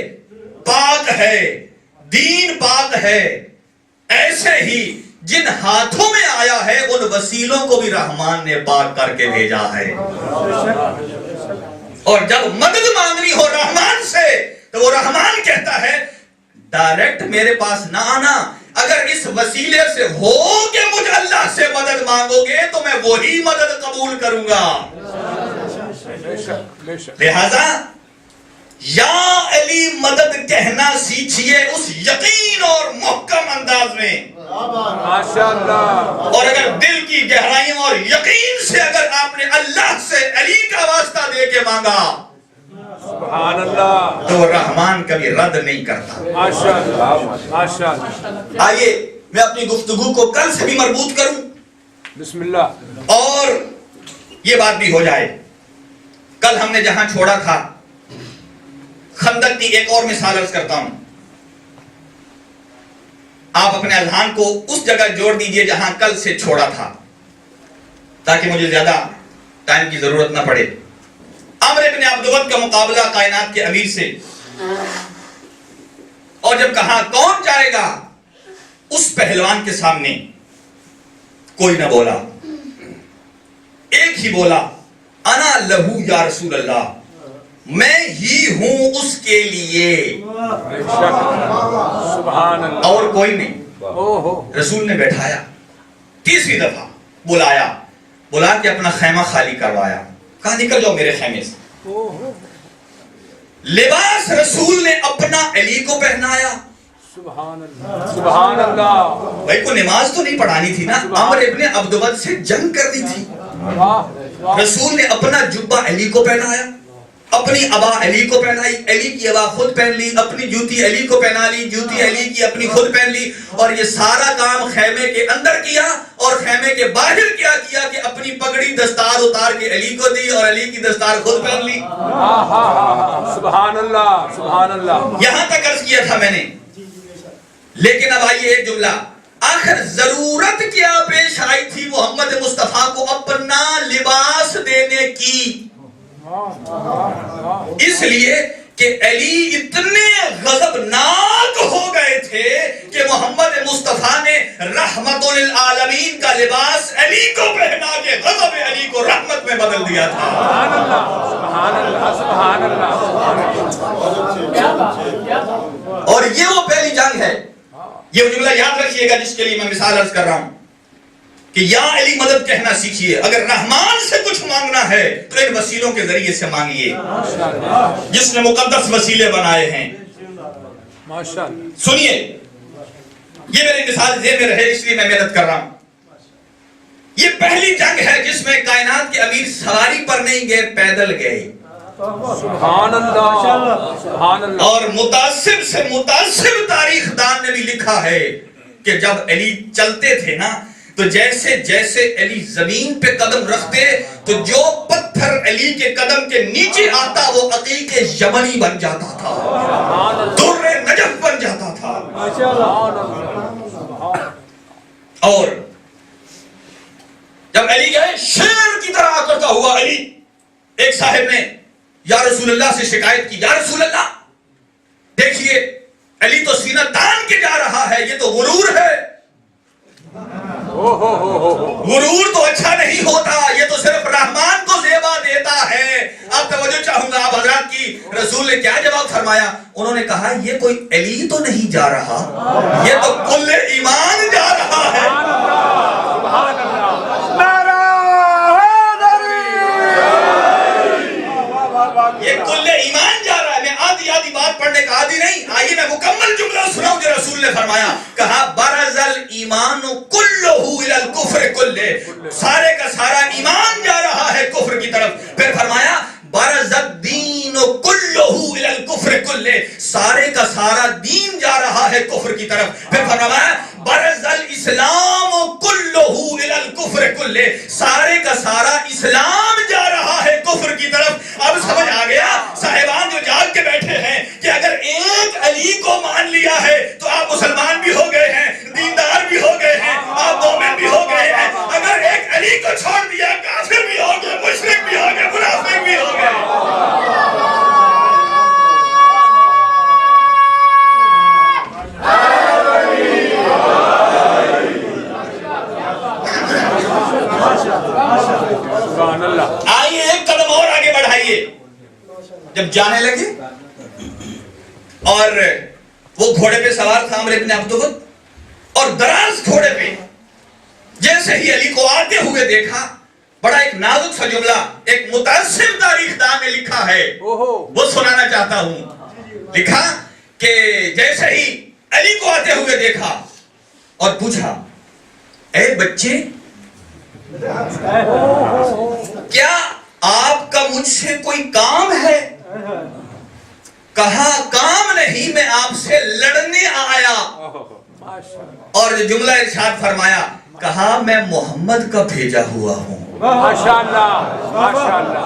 پاک ہے، دین پاک ہے، ایسے ہی جن ہاتھوں میں آیا ہے ان وسیلوں کو بھی رحمان نے پاک کر کے بھیجا ہے. اور جب مدد مانگنی ہو رحمان سے تو وہ رحمان کہتا ہے ڈائریکٹ میرے پاس نہ آنا، اگر اس وسیلے سے ہو کہ مجھ اللہ سے مدد مانگو گے تو میں وہی مدد قبول کروں گا. لہذا یا علی مدد کہنا سیکھیے اس یقین اور محکم انداز میں. ماشاءاللہ. اور اگر دل کی گہرائیوں اور یقین سے اگر آپ نے اللہ سے علی کا واسطہ دے کے مانگا سبحان اللہ تو رحمان کبھی رد نہیں کرتا. ماشاءاللہ ماشاءاللہ. آئیے میں اپنی گفتگو کو کل سے بھی مربوط کروں بسم اللہ. اور یہ بات بھی ہو جائے. کل ہم نے جہاں چھوڑا تھا خندق کی ایک اور مثال عرض کرتا ہوں. آپ اپنے اذہان کو اس جگہ جوڑ دیجئے جہاں کل سے چھوڑا تھا تاکہ مجھے زیادہ ٹائم کی ضرورت نہ پڑے. عمر ابن عبدود کا مقابلہ کائنات کے امیر سے، اور جب کہا کون جائے گا اس پہلوان کے سامنے کوئی نہ بولا، ایک ہی بولا انا لہو یا رسول اللہ، میں ہی ہوں اس کے لیے. سبحان اللہ. اور کوئی نہیں. رسول نے بیٹھایا، تیسری دفعہ بلا کے اپنا خیمہ خالی کروایا، کہا نکل جاؤ میرے خیمے سے. لباس رسول نے اپنا علی کو پہنایا، سبحان اللہ سبحان اللہ. بھائی کو نماز تو نہیں پڑھانی تھی نا, عمر ابن عبدود سے جنگ کرنی تھی. رسول نے اپنا جبہ علی کو پہنایا, اپنی ابا علی کو پہنائی, علی کی ابا خود پہن لی, اپنی جوتی علی کو پہنا لی, جوتی علی کی اپنی خود پہن لی, اور یہ سارا کام خیمے کے اندر کیا اور خیمے کے باہر کیا کہ اپنی پگڑی دستار اتار کے علی کو دی اور علی کی دستار خود پہن لی. سبحان اللہ سبحان اللہ. یہاں تک عرض کیا تھا میں نے, لیکن اب آئیے ایک جملہ, آخر ضرورت کیا پیش آئی تھی محمد مصطفیٰ کو اپنا لباس دینے کی؟ اس لیے کہ علی اتنے غضبناک ہو گئے تھے کہ محمد مصطفیٰ نے رحمت للعالمین کا لباس علی کو پہنا کے غضب علی کو رحمت میں بدل دیا تھا. سبحان اللہ سبحان اللہ سبحان اللہ. اور یہ وہ پہلی جنگ ہے, یہ جملہ یاد رکھیے گا جس کے لیے میں مثال عرض کر رہا ہوں کہ یا علی مدد کہنا سیکھیے. اگر رحمان سے کچھ مانگنا ہے تو ان وسیلوں کے ذریعے سے مانگیے جس نے مقدس وسیلے بنائے ہیں. سنیے, یہ میری مثال ذہن میں رہے اس لیے میں محنت کر رہا ہوں. یہ پہلی جنگ ہے جس میں کائنات کے امیر سواری پر نہیں گئے, پیدل گئے. سبحان اللہ سبحان اللہ. اور متاثر سے متاثر تاریخ دان نے بھی لکھا ہے کہ جب علی چلتے تھے نا تو جیسے جیسے علی زمین پہ قدم رکھتے تو جو پتھر علی کے قدم کے نیچے آتا وہ عقیق یمنی بن جاتا تھا, در نجف بن جاتا تھا. اور جب علی گئے شیر کی طرح کرتا ہوا علی, ایک صاحب نے یا رسول اللہ سے شکایت کی, یا رسول اللہ دیکھیے علی تو سینہ تان کے جا رہا ہے, یہ تو غرور ہے. غرور تو اچھا نہیں ہوتا, یہ تو صرف رحمان کو زیبا دیتا ہے. اب توجہ چاہوں گا آپ حضرات کی. رسول نے کیا جواب فرمایا؟ انہوں نے کہا یہ کوئی علی تو نہیں جا رہا, یہ تو کل ایمان جا رہا ہے. سبحان اللہ. یہ کل ایمان جا رہا ہے. میں آدھی بات پڑھنے کا عادی نہیں. آئیے میں مکمل جملہ سناؤں جو رسول نے فرمایا. کہا برز الایمان کلہ الی الکفر کلہ, سارے کا سارا ایمان جا رہا ہے کفر کی طرف. پھر فرمایا برز الدین کلہ الی الکفر کلہ, سارے کا سارا دین جا رہا ہے کفر کی طرف. پھر فرمایا برز الاسلام کلہ الی الکفر کلہ, سارے کا سارا اسلام جا رہا ہے کفر کی طرف. اب سمجھ آ گیا صاحبان جو جاگ کے بیٹھے ہیں کہ اگر ایک علی کو مان لیا ہے تو آپ مسلمان بھی ہو گئے ہیں, دیندار بھی ہو گئے ہیں, آپ مومن بھی ہو گئے ہیں. اگر ایک علی کو چھوڑ دیا کافر بھی ہو گئے, مشرک بھی ہو گئے, منافق بھی ہو گئے. آئیے ایک قدم اور آگے بڑھائیے. جب جانے لگے اور وہ گھوڑے پہ سوار تھا عمر ابن عبدود, اور دراز گھوڑے پہ جیسے ہی علی کو آتے ہوئے دیکھا, بڑا ایک نازک سا جملہ ایک متاثر تاریخ دان نے لکھا ہے, وہ سنانا چاہتا ہوں. لکھا کہ جیسے ہی علی کو آتے ہوئے دیکھا اور پوچھا, اے بچے کیا آپ کا مجھ سے کوئی کام ہے؟ کہا کام نہیں, میں آپ سے لڑنے آیا. اور جملہ ارشاد فرمایا, کہا میں محمد کا بھیجا ہوا ہوں. ماشاءاللہ ماشاءاللہ.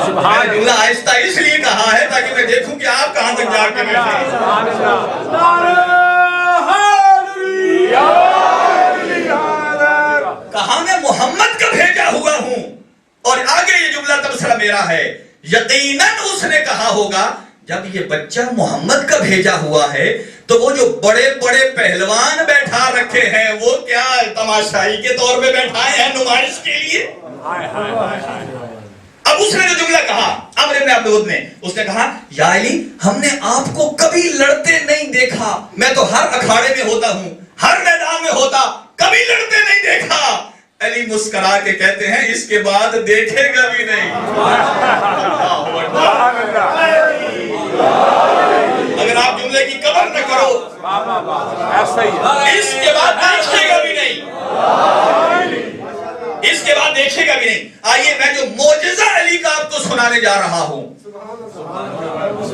سبحان. جملہ آہستہ اس لیے کہا ہے تاکہ میں دیکھوں کہ آپ کہاں تک جا کے بیٹھے. سبحان اللہ. کہا میں محمد کا بھیجا ہوا ہوں. اور آگے یہ جملہ تبصرہ میرا ہے, یقیناً اس نے کہا ہوگا جب یہ بچہ محمد کا بھیجا ہوا ہے تو وہ جو بڑے بڑے پہلوان بیٹھا رکھے ہیں وہ کیا تماشائی کے طور پہ بیٹھائے ہیں نمائش کے لیے. اب اس نے جو جملہ کہا عمر ابن عبدود نے, اس نے کہا یا علی ہم نے آپ کو کبھی لڑتے نہیں دیکھا, میں تو ہر اکھاڑے میں ہوتا ہوں, ہر میدان میں ہوتا, کبھی لڑتے نہیں دیکھا. علی مسکرا کے کہتے ہیں اس کے بعد دیکھے گا بھی نہیں. اگر آپ جملے کی قدر نہ کرو ایسا ہی ہے. اس کے بعد دیکھے گا بھی نہیں، اس کے بعد دیکھے گا بھی نہیں. آئیے میں جو معجزہ علی کا آپ کو سنانے جا رہا ہوں،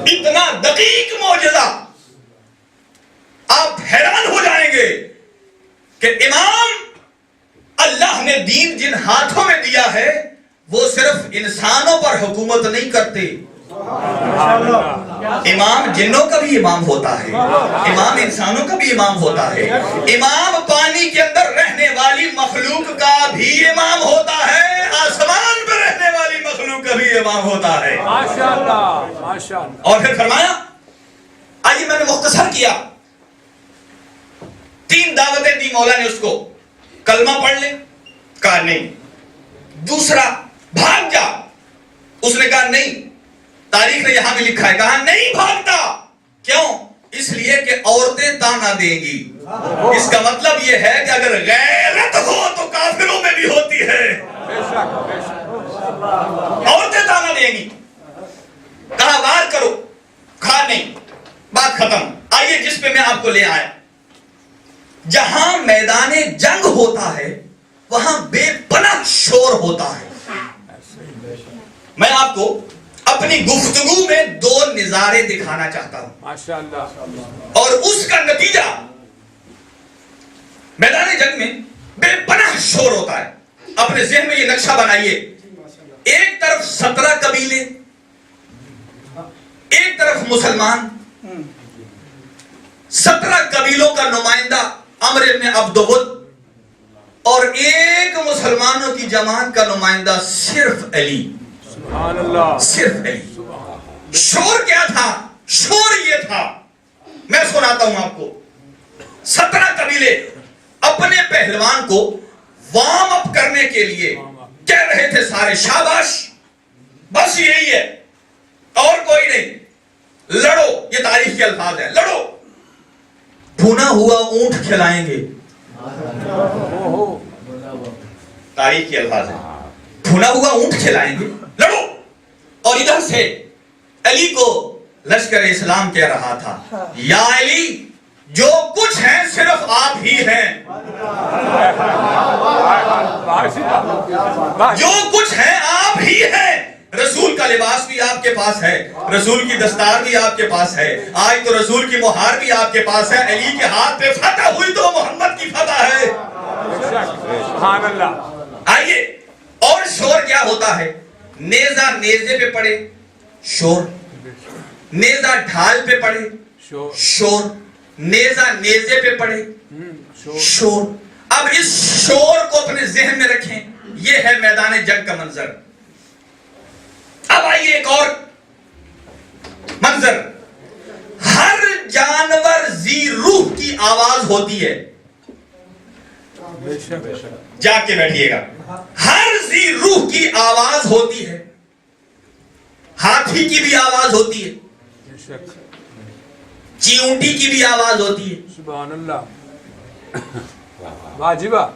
اتنا دقیق معجزہ، آپ حیران ہو جائیں گے کہ امام، اللہ نے دین جن ہاتھوں میں دیا ہے وہ صرف انسانوں پر حکومت نہیں کرتے. امام جنوں کا بھی امام ہوتا ہے، امام انسانوں کا بھی امام ہوتا ہے، امام پانی کے اندر رہنے والی مخلوق کا بھی امام ہوتا ہے، آسمان پر رہنے والی مخلوق کا بھی امام ہوتا ہے. ماشاءاللہ ماشاءاللہ. اور پھر فرمایا، آئیے میں نے مختصر کیا، 3 دعوتیں دی مولا نے اس کو. کلمہ پڑھ لے، کہا نہیں. دوسرا، بھاگ جا، اس نے کہا نہیں. تاریخ نے یہاں بھی لکھا ہے، کہا نہیں بھاگتا. کیوں؟ اس لیے کہ عورتیں تانا دیں گی. اس کا مطلب یہ ہے کہ اگر غیرت ہو تو کافروں میں بھی ہوتی ہے. عورتیں تانا دیں گی. کہا وار کرو، کہا نہیں. بات ختم. آئیے جس پہ میں آپ کو لے آیا، جہاں میدان جنگ ہوتا ہے وہاں بے پناہ شور ہوتا ہے. میں آپ کو اپنی گفتگو میں 2 نظارے دکھانا چاہتا ہوں ماشاءاللہ. اور اس کا نتیجہ، میدان جنگ میں بے پناہ شور ہوتا ہے. اپنے ذہن میں یہ نقشہ بنائیے، ایک طرف 17 قبیلے، ایک طرف مسلمان، 17 قبیلوں کا نمائندہ عمر ابن عبد ود، اور ایک مسلمانوں کی جماعت کا نمائندہ صرف علی. سبحان اللہ. صرف علی. شور کیا تھا؟ شور یہ تھا، میں سناتا ہوں آپ کو. 17 قبیلے اپنے پہلوان کو وارم اپ کرنے کے لیے کہہ رہے تھے سارے، شاباش، بس یہی ہے اور کوئی نہیں، لڑو. یہ تاریخ کے الفاظ ہیں، لڑو. بھونا ہوا اونٹ کھلائیں گے. تاریخ کے الفاظ ہیں، بھونا ہوا اونٹ کھلائیں گے، لڑو. اور ادھر سے علی کو لشکر اسلام کہہ رہا تھا، یا علی، جو کچھ ہیں صرف آپ ہی ہیں، جو کچھ ہیں آپ ہی ہیں. رسول کا لباس بھی آپ کے پاس ہے، رسول کی دستار بھی آپ کے پاس ہے، آج تو رسول کی مہار بھی آپ کے پاس ہے. علی کے ہاتھ پہ فتح ہوئی تو محمد کی فتح ہے. سبحان اللہ. آئیے، اور شور کیا ہوتا ہے؟ نیزہ نیزے پہ پڑے، شور. نیزہ ڈھال پہ پڑے، شور. نیزہ نیزے پہ پڑے، شور. اب اس شور کو اپنے ذہن میں رکھیں، یہ ہے میدان جنگ کا منظر. اب آئیے ایک اور منظر. ہر جانور ذی روح کی آواز ہوتی ہے. جا کے بیٹھیے گا. ہر ذی روح کی آواز ہوتی ہے. ہاتھی کی بھی آواز ہوتی ہے، چیونٹی کی بھی آواز ہوتی ہے. سبحان اللہ. واجبہ.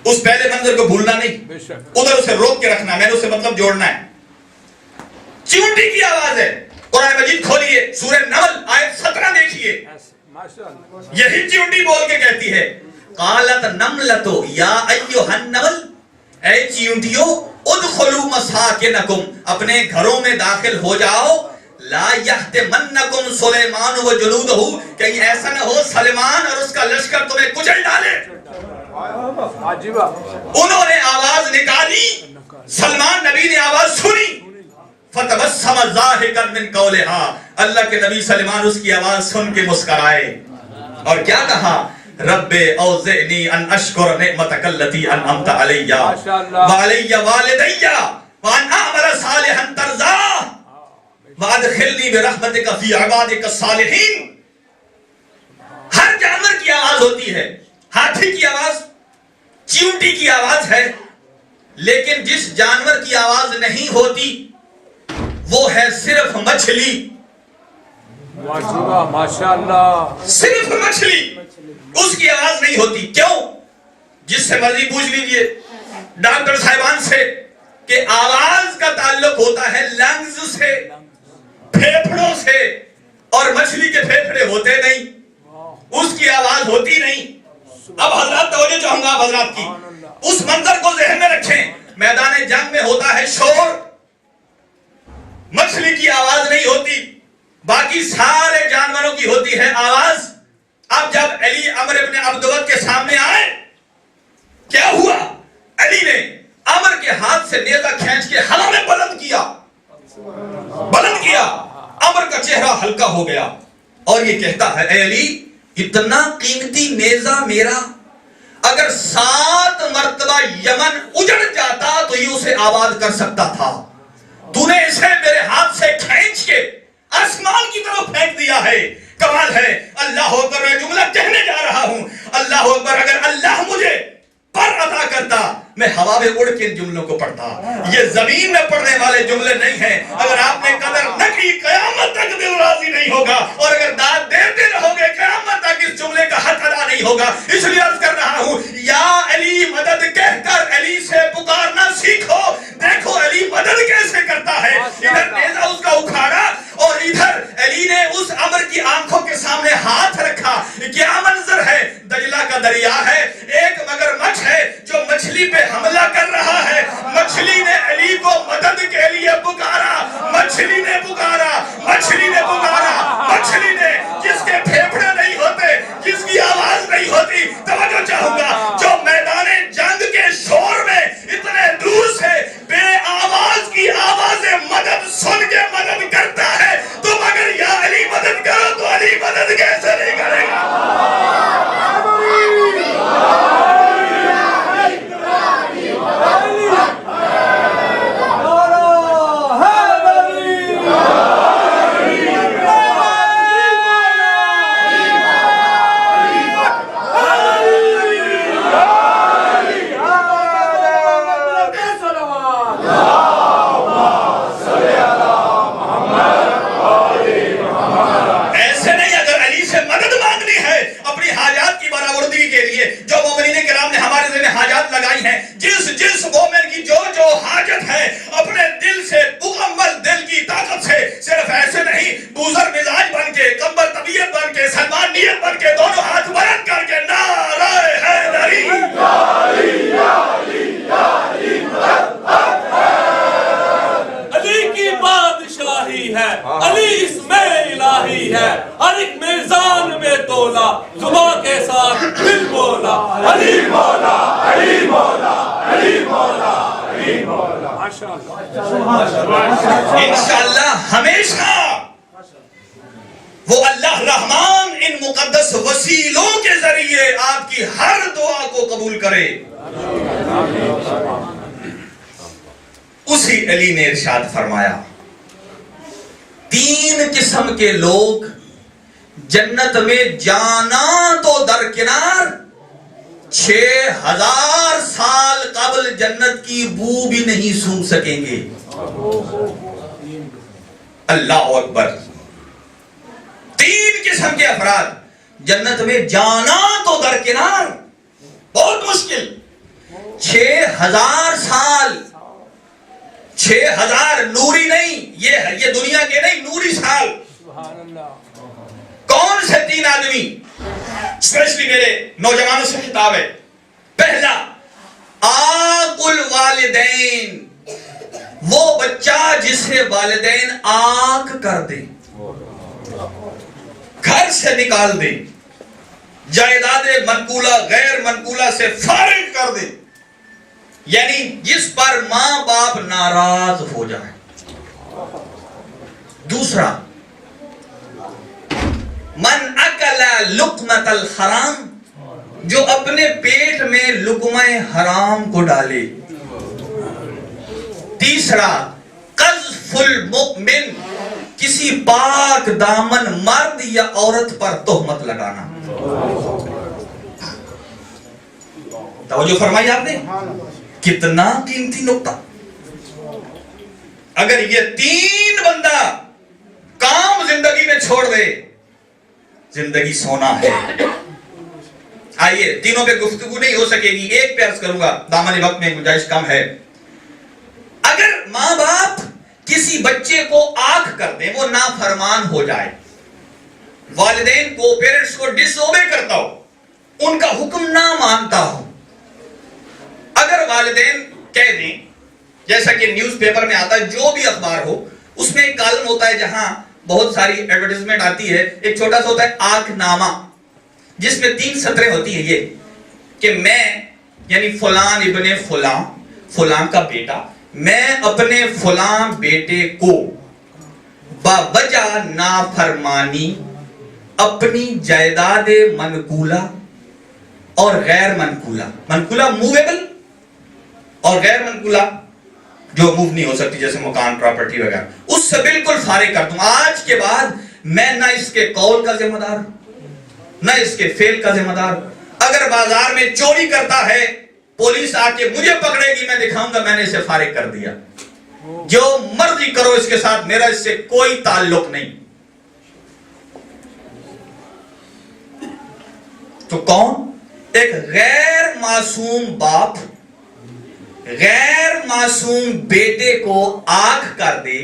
اس پہلے منظر کو بھولنا نہیں، ادھر اسے روک کے رکھنا، میں نے اسے مطلب جوڑنا ہے. چیونٹی کی آواز ہے. قرآن مجید کھولیے، سورہ نمل آیت 17 دیکھیے. یہی چیونٹی بول کے کہتی ہے، قالت نملتو یا ایھا النمل، اے چیونٹیو، ادخلوا مساکنکم، اپنے گھروں میں داخل ہو جاؤ. لا یحطمنکم سلیمان و جنودہ، کہیں ایسا نہ ہو سلیمان اور اس کا لشکر تمہیں کچل ڈالے. انہوں نے آواز نکالی، سلمان نبی نے آواز سنی. فتبسم ضاحکا من قولها، اللہ کے نبی سلمان اس کی آواز سن کے مسکرائے اور کیا کہا؟ رب اوزعنی ان اشکر نعمتک التی انعمت علی وعلی والدی وان اعمل صالحا ترضاه وادخلنی برحمتک فی عبادک الصالحین. ہر جانور کی آواز ہوتی ہے. ہاتھی کی آواز، چیونٹی کی آواز ہے، لیکن جس جانور کی آواز نہیں ہوتی وہ ہے صرف مچھلی. ماشاءاللہ. صرف مچھلی، اس کی آواز نہیں ہوتی. کیوں؟ جس سے مرضی پوچھ لیجئے ڈاکٹر صاحبان سے کہ آواز کا تعلق ہوتا ہے لنگز سے، پھیپھڑوں سے، اور مچھلی کے پھیپھڑے ہوتے نہیں. اس کی آواز ہوتی نہیں. اب حضرات توجہ چاہوں گا آپ حضرات کی, اس منظر کو ذہن میں رکھیں. میدان جنگ میں ہوتا ہے شور, مچھلی کی آواز نہیں ہوتی, باقی سارے جانوروں کی ہوتی ہے آواز. اب جب علی عمر ابن عبدود کے سامنے آئے, کیا ہوا؟ علی نے عمر کے ہاتھ سے نیزہ کھینچ کے ہوا میں بلند کیا. عمر کا چہرہ ہلکا ہو گیا اور یہ کہتا ہے, اے علی, اتنا قیمتی نیزہ میرا اگر 7 مرتبہ یمن اجڑ جاتا تو یہ اسے آباد کر سکتا تھا. تو نے اسے میرے ہاتھ سے کھینچ کے آسمان کی طرف پھینک دیا ہے. کمال ہے. اللہ اکبر, میں جملہ کہنے جا رہا ہوں. اللہ اکبر, اگر اللہ مجھے پر عطا کرتا میں ہوا میں اڑ کے ان جملوں کو پڑھتا. یہ زمین میں پڑھنے والے جملے نہیں ہیں. اگر آپ نے قدر نہ کی قیامت تک دل راضی نہیں ہوگا, اور اگر داد دیتے رہو گے قیامت تک اس جملے کا حق ادا نہیں ہوگا. اس لیے عرض کر رہا ہوں, یا علی مدد کہہ کر علی سے پکارنا سیکھو. دیکھو علی مدد کیسے کرتا ہے. ادھر نیزہ اس کا اکھاڑا اور ادھر علی نے اس عمر کی آنکھوں کے سامنے ہاتھ رکھا. کیا منظر ہے. دجلہ کا دریا ہے, ایک مگرمچھ ہے جو مچھلی پہ حملہ کر رہا ہے. مچھلی نے علی کو مدد کے لیے پکارا. مچھلی نے جس کے پھیپھڑے نہیں ہوتے, جس کی آواز نہیں ہوتی. توجہ چاہوں گا, جو میدان جنگ کے شور میں اتنے دور سے بے آواز کی آواز مدد سن کے مدد کرتا ہے, تم اگر یا علی مدد کرو تو علی مدد کیسے نہیں کرے گا. جس مومن کی جو حاجت ہے اپنے دل سے, مکمل دل کی طاقت سے, صرف ایسے نہیں بوزر مزاج بن کے, کمبر طبیعت بن کے, سلمان نیت بن کے, دونوں ہاتھ بلند کر کے نعرہ حیدری علی کی بادشاہی ہے, علی اس میں الہی ہے, ہر ایک میزان میں تولا, زباں کے ساتھ دل بولا, علی مولا, علی مولا, علی مولا, علی مولا. انشاءاللہ ہمیشہ وہ اللہ رحمان ان مقدس وسیلوں کے ذریعے آپ کی ہر دعا کو قبول کرے. اسی علی نے ارشاد فرمایا, 3 قسم کے لوگ جنت میں جانا تو درکنار 6000 سال قبل جنت کی بو بھی نہیں سونگ سکیں گے. اللہ اکبر. 3 قسم کے افراد جنت میں جانا تو درکنار, بہت مشکل, 6000 سال, 6000 نوری نہیں, یہ دنیا کے نہیں, نوری سال. کون سے 3 آدمی؟ اسپیشلی میرے نوجوانوں سے خطاب ہے. پہلا, آق الوالدین, وہ بچہ جسے والدین آق کر دیں, گھر سے نکال دیں, جائیداد منقولہ غیر منقولہ سے فارغ کر دیں, یعنی جس پر ماں باپ ناراض ہو جائیں. دوسرا, من اکل لقمۃ الحرام, جو اپنے پیٹ میں لقمہ حرام کو ڈالے. تیسرا, قذف المؤمن, کسی پاک دامن مرد یا عورت پر تہمت لگانا. توجہ فرمائی آپ نے, کتنا قیمتی نقطہ. اگر یہ 3 بندہ کام زندگی میں چھوڑ دے, زندگی سونا ہے. آئیے, تینوں پہ گفتگو نہیں ہو سکے گی, ایک پہ عرض کروں گا, دامن وقت میں گنجائش کم ہے. اگر ماں باپ کسی بچے کو آنکھ کر دیں, وہ نافرمان ہو جائے, والدین کو, پیرنٹس کو ڈس اوبے کرتا ہو, ان کا حکم نہ مانتا ہو. اگر والدین کہہ دیں, جیسا کہ نیوز پیپر میں آتا ہے, جو بھی اخبار ہو اس میں ایک کالم ہوتا ہے جہاں بہت ساری ایڈورٹائزمنٹ آتی ہے, ایک چھوٹا سا ہوتا ہے آنکھ نامہ, جس میں 3 سطریں ہوتی ہیں یہ کہ میں یعنی فلان ابن فلان, فلان کا بیٹا, میں اپنے فلان بیٹے کو باوجہ نافرمانی اپنی جائیداد منقولہ اور غیر منقولہ, منقولہ موویبل اور غیر منقولہ جو موو نہیں ہو سکتی جیسے مکان, پراپرٹی وغیرہ, اس سے بالکل فارغ کر دوں. آج کے بعد میں نہ اس کے قول کا ذمہ دار, نہ اس کے فعل کا ذمہ دار. اگر بازار میں چوری کرتا ہے, پولیس آ کے مجھے پکڑے گی, میں دکھاؤں گا میں نے اسے فارغ کر دیا. جو مرضی کرو اس کے ساتھ, میرا اس سے کوئی تعلق نہیں. تو کون؟ ایک غیر معصوم باپ غیر معصوم بیٹے کو آنکھ کر دے.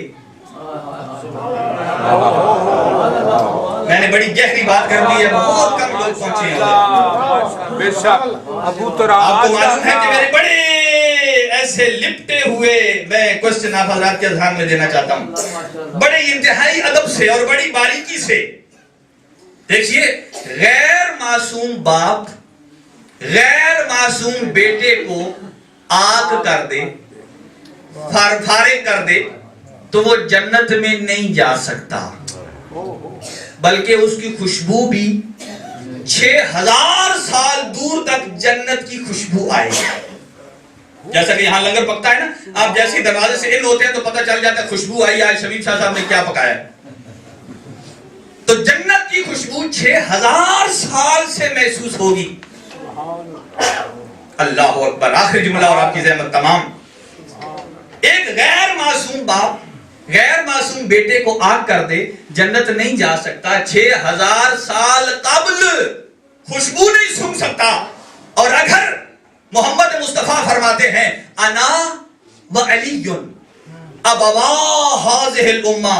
میں نے بڑی گہری بات کر دی ہے, بہت کم لوگ پہنچے ہیں. بے شک ابو تو آپ کو معلوم ہے کہ میرے بڑے ایسے لپٹے ہوئے, میں کوشچن آپ حضرات کے اذہان میں دینا چاہتا ہوں, بڑے انتہائی ادب سے اور بڑی باریکی سے. دیکھیے, غیر معصوم باپ غیر معصوم بیٹے کو آگ کر دے, فارغ کر دے, تو وہ جنت میں نہیں جا سکتا, بلکہ اس کی خوشبو بھی 6000 سال دور تک جنت کی خوشبو آئے گی. جیسا کہ یہاں لنگر پکتا ہے نا, آپ جیسے دروازے سے ان ہوتے ہیں تو پتہ چل جاتا ہے خوشبو آئی, آج شمیم شاہ صاحب نے کیا پکایا. تو جنت کی خوشبو 6000 سال سے محسوس ہوگی. اللہ اکبر. آخر جملہ اور آپ کی زحمت تمام. ایک غیر معصوم باپ غیر معصوم بیٹے کو آگ کر دے, جنت نہیں جا سکتا, 6000 سال قبل خوشبو نہیں سن سکتا. اور اگر محمد مصطفیٰ فرماتے ہیں انا و علی ابوا هذه الامہ,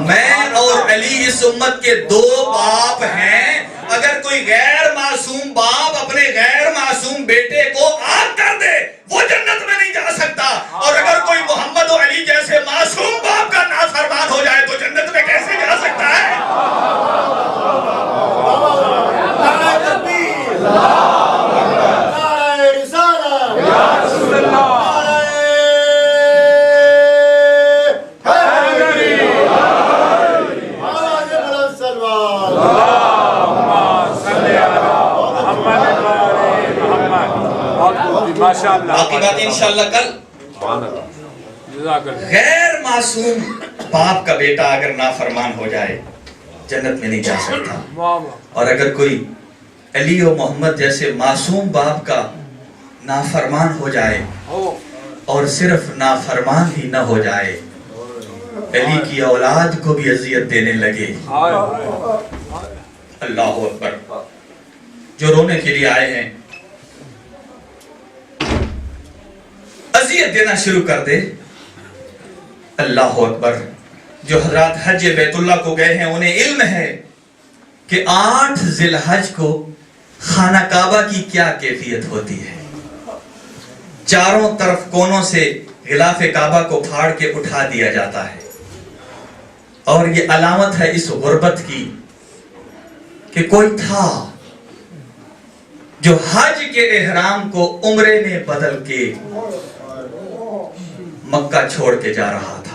میں اور علی اس امت کے 2 باپ ہیں, اگر کوئی غیر معصوم باپ اپنے غیر معصوم بیٹے کو آگ کر دے, وہ جنت میں نہیں جا سکتا. اور اگر کوئی محمد و علی جیسے معصوم باپ کا نافرمان ہو جائے تو جنت میں کیسے جا سکتا ہے؟ باقی بات انشاءاللہ کل. غیر معصوم باپ کا بیٹا اگر نافرمان ہو جائے جنت میں نہیں جا سکتا, اور اگر کوئی علی و محمد جیسے معصوم باپ کا نافرمان ہو جائے, اور صرف نافرمان ہی نہ ہو جائے, علی کی اولاد کو بھی اذیت دینے لگے. اللہ اکبر. جو رونے کے لیے آئے ہیں اذیت دینا شروع کر دے. اللہ اکبر. جو حضرات حج بیت اللہ کو گئے ہیں انہیں علم ہے کہ 8 ذی الحج کو خانہ کعبہ کی کیا کیفیت ہوتی ہے. چاروں طرف کونوں سے غلاف کعبہ کو پھاڑ کے اٹھا دیا جاتا ہے, اور یہ علامت ہے اس غربت کی کہ کوئی تھا جو حج کے احرام کو عمرے میں بدل کے مکہ چھوڑ کے جا رہا تھا.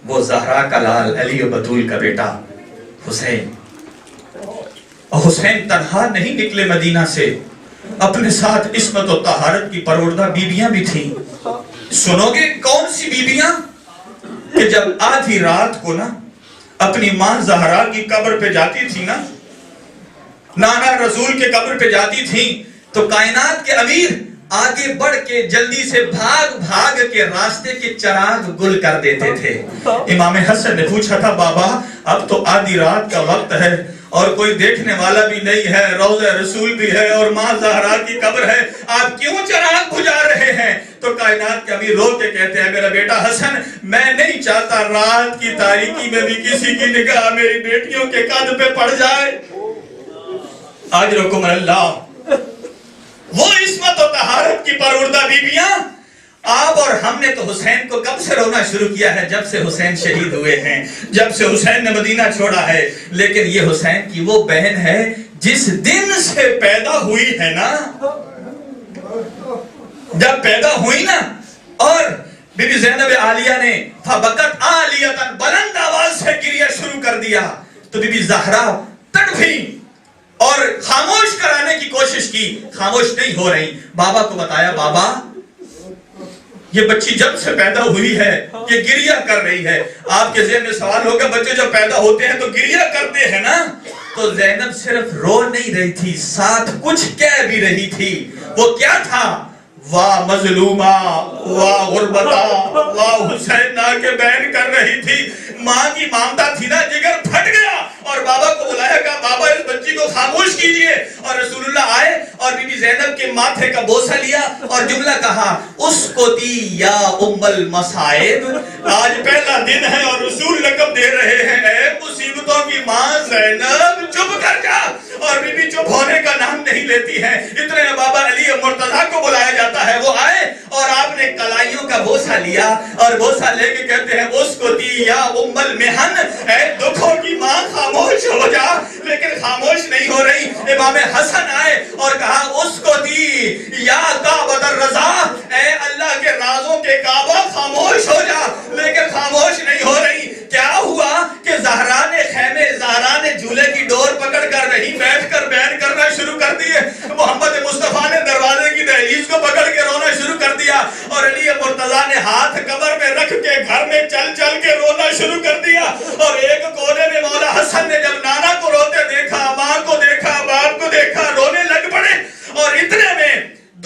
وہ زہرا کا لال علی و بطول کا بیٹا حسین. اور حسین تنہا نہیں نکلے مدینہ سے, اپنے ساتھ عصمت و طہارت کی پروردہ بیبیاں بھی تھیں. سنو گے کون سی بیبیاں کہ جب آدھی رات کو نا اپنی ماں زہرا کی قبر پہ جاتی تھی نا, نانا رسول کے قبر پہ جاتی تھیں, تو کائنات کے امیر آگے بڑھ کے جلدی سے بھاگ بھاگ کے راستے کے چراغ گل کر دیتے تھے. امام حسن نے پوچھا تھا بابا اب تو آدھی رات کا وقت ہے اور کوئی دیکھنے والا بھی نہیں ہے, روضہ رسول بھی ہے اور ماں زہرا کی قبر ہے, آپ کیوں چراغ بجھا رہے ہیں؟ تو کائنات کے امیر رو کے کہتے ہیں میرا بیٹا حسن, میں نہیں چاہتا رات کی تاریکی میں بھی کسی کی نگاہ میری بیٹیوں کے قد پہ پڑ جائے. اجرکم اللہ. وہ عصمت و طہارت کی پروردہ بیویاں, آپ اور ہم نے تو حسین کو کب سے رونا شروع کیا ہے؟ جب سے حسین شہید ہوئے ہیں, جب سے حسین نے مدینہ چھوڑا ہے. لیکن یہ حسین کی وہ بہن ہے جس دن سے پیدا ہوئی ہے نا, جب پیدا ہوئی نا, اور بی بی زینب عالیہ نے فبکت عالیہ بلند آواز سے گریہ شروع کر دیا تو بی بی زہرا تڑپی اور خاموش کرانے کی کوشش کی, خاموش نہیں ہو رہی. بابا کو بتایا, بابا یہ بچی جب سے پیدا ہوئی ہے یہ گریہ کر رہی ہے. آپ کے ذہن میں سوال ہوگا بچے جب پیدا ہوتے ہیں تو گریہ کرتے ہیں نا, تو زینب صرف رو نہیں رہی تھی, ساتھ کچھ کہہ بھی رہی تھی. وہ کیا تھا؟ واہ مظلومہ, واہ غربتہ, واہ حسین نا کے بین کر رہی تھی. ماں کی مامتا تھی نا, جگر پھٹ گیا اور بابا کو بلایا, کہا بابا اس بچی کو خاموش کیجئے. اور رسول اللہ آئے اور بی بی زینب کے ماتھے کا بوسہ لیا اور جملہ کہا, اسکتی یا ام المصائب. آج پہلا دن ہے اور رسول لقب دے رہے ہیں, اے مصیبتوں کی ماں زینب چپ کر جا. اور بی بی چپ ہونے کا نام نہیں لیتی ہے. اتنے میں بابا علی مرتضیٰ کو بلایا جاتا ہے, وہ آئے اور آپ نے کلائیوں کا بوسہ لیا اور بوسہ لے کے کہتے ہیں, اسکتی یا ام المحن, اے دکھوں کی ماں خاموش ہو جا. لیکن خاموش نہیں ہو رہی. امام حسن آئے اور کہا, اسکتی یا کعبۃ الرضا, اے اللہ کے رازوں کے کعبہ خاموش ہو جا. لیکن خاموش نہیں ہو رہی. کیا ہوا کہ زہرا نے خیمے زہرا نے جھولے کی ڈور پکڑ کر رہی بیٹھ کر بیان کرنا شروع کر دیے. محمد مصطفیٰ نے دروازے کی دہلیز کو پکڑ کے رونا شروع کر دیا اور علی مرتضیٰ نے ہاتھ کمر میں رکھ کے گھر میں چل چل کے رونا شروع کر دیا. اور ایک کونے میں مولا حسن نے جب نانا کو روتے دیکھا, ماں کو دیکھا, باپ کو دیکھا, رونے لگ پڑے. اور اتنے میں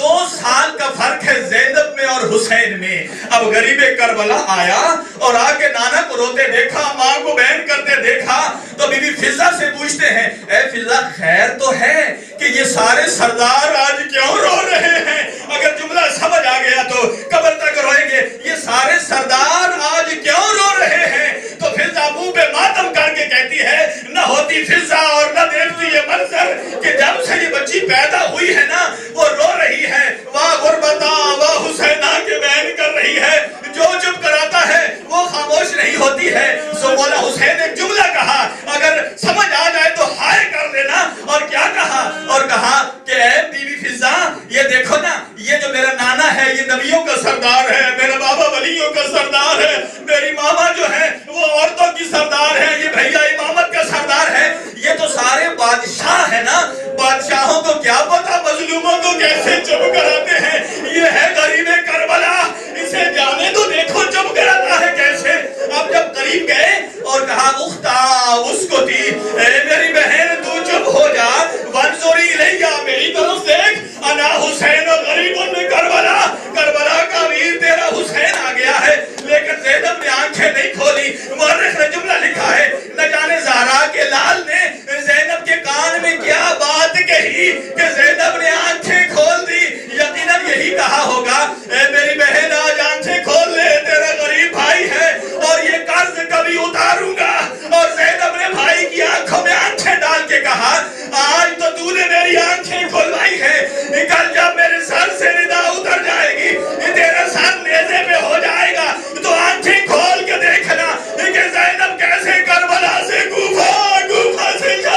2 سال کا فرق ہے زینب میں اور حسین میں. اب غریب کربلا آیا اور آ کے نانا کو روتے دیکھا, ماں کو بہن کرتے دیکھا, تو بی بی فضا سے پوچھتے ہیں, اے فضا خیر تو ہے کہ یہ سارے سردار آج کیوں رو رہے ہیں؟ اگر جملہ سمجھ آ گیا تو قبر تک روئیں گے. یہ سارے سردار آج کیوں رو رہے ہیں؟ تو فضا منہ پہ ماتم کر کے کہتی ہے, نہ ہوتی فضا اور نہ دیکھتی یہ منظر کہ جب سے یہ بچی پیدا ہوئی ہے نا وہ رو رہی ہے, واہ غربتہ, واہ حسینہ کے بین کر رہی ہے. جو چپ کراتا ہے وہ خاموش نہیں ہوتی ہے. سو مولا حسین نے جملہ کہا, اگر سمجھ آ جائے تو ہائے کر لینا. اور کیا کہا؟ اور کہا کہ اے بی بی فضا, یہ دیکھو نا, یہ جو میرا نانا ہے یہ نبیوں کا سردار ہے, میرا بابا ولیوں کا سردار ہے, میری ماما جو ہے وہ عورتوں کی سردار ہے, یہ بھیا امامت کا سردار ہے. یہ تو سارے بادشاہ ہے نا, بادشاہوں کو کیا پتا مظلوموں کو کیسے چپ کراتے ہیں. یہ ہے غریب کربلا, اسے جانے تو دیکھو چپ کراتا ہے کیسے. اب جب قریب گئے اور کہا, اختہ اسکتی, اے میری بہن تو چپ ہو جا, وانظری الیہ, میری طرف دیکھ, انا حسین غریب میں کربلا, کربلا کا امیر تیرا حسین آ گیا ہے. لیکن زینب نے آنکھیں نہیں کھولی. مورخ نے جملہ لکھا ہے, نہ جانے زہرا کے لال نے زینب کے کان میں کیا بات کہی کہ زینب نے آنکھیں کھول دی. یقیناً یہی کہا ہوگا, اے میری بہن آج آنکھیں کھول لے, تیرا غریب بھائی ہے اور یہ قرض کبھی اتاروں گا. اور زینب نے بھائی کی آنکھوں میں آنکھیں ڈال کے کہا, آج تو تو نے میری آنکھیں کھلوائی ہے, کل جب میرے سر سے ردا اتر جائے گی, تیرا سر نیزے پہ ہو جائے گا, تو آنکھیں کھول کے دیکھنا کہ زینب کیسے کربلا سے کوفہ سے جا.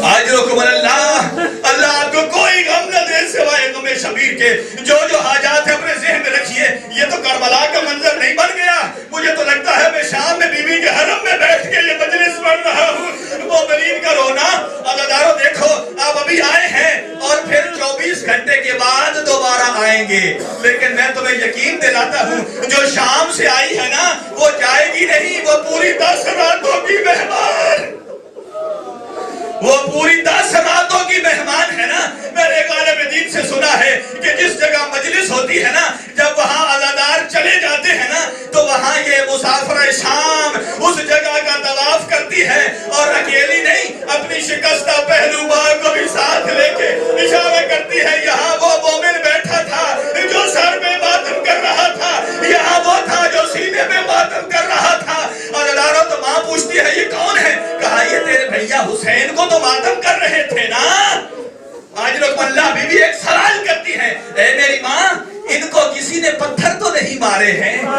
آج رکم اللہ, اللہ آپ کو کوئی غم نہ دے سوائے غم شبیر کے. جو حاجات ہے اپنے ذہن میں رکھیے. یہ تو کربلا کا منظر نہیں بن گیا. مجھے تو لگتا ہے میں شام میں بیوی کے حرم میں بیٹھ کے یہ مجلس پڑھ رہا ہوں. مومنین کا رونا. عزادارو دیکھو, آپ ابھی آئے ہیں اور پھر 24 گھنٹے کے بعد دوبارہ آئیں گے. لیکن میں تمہیں یقین دلاتا ہوں, جو شام سے آئی ہے نا وہ جائے گی نہیں. وہ پوری 10 راتوں کی مہمان, وہ پوری 10 راتوں کی مہمان ہے نا. میں نے ایک عالم دین سے سنا ہے کہ جس جگہ مجلس ہوتی ہے نا, جب وہاں عزادار چلے جاتے ہیں نا تو وہاں یہ مسافر شام اس جگہ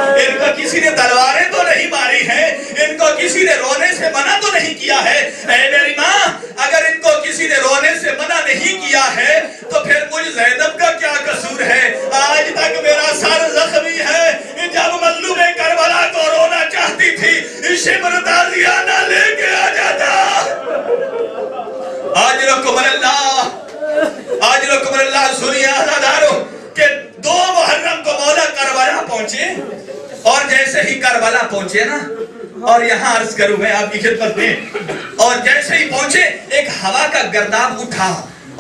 ان کو کسی نے تلواریں تو نہیں ماری ہیں, ان کو کسی نے رونے سے منع تو نہیں کیا ہے. اے میری ماں, اگر ان کو کسی نے رونے سے منع نہیں کیا ہے تو پھر مجھ زینب کا کیا قصور ہے؟ آج تک میرا سر زخمی ہے. جب مظلوم کربلا کو رونا چاہتی تھی, شمر تازیانہ لے کے آ جاتا. آج رکم اللہ سنیے آزادارو کہ 2 محرم کو مولا کربلا پہنچے, اور جیسے ہی کربلا پہنچے نا, اور یہاں عرض کروں میں آپ کی خدمت میں, اور جیسے ہی پہنچے ایک ہوا کا گرداب اٹھا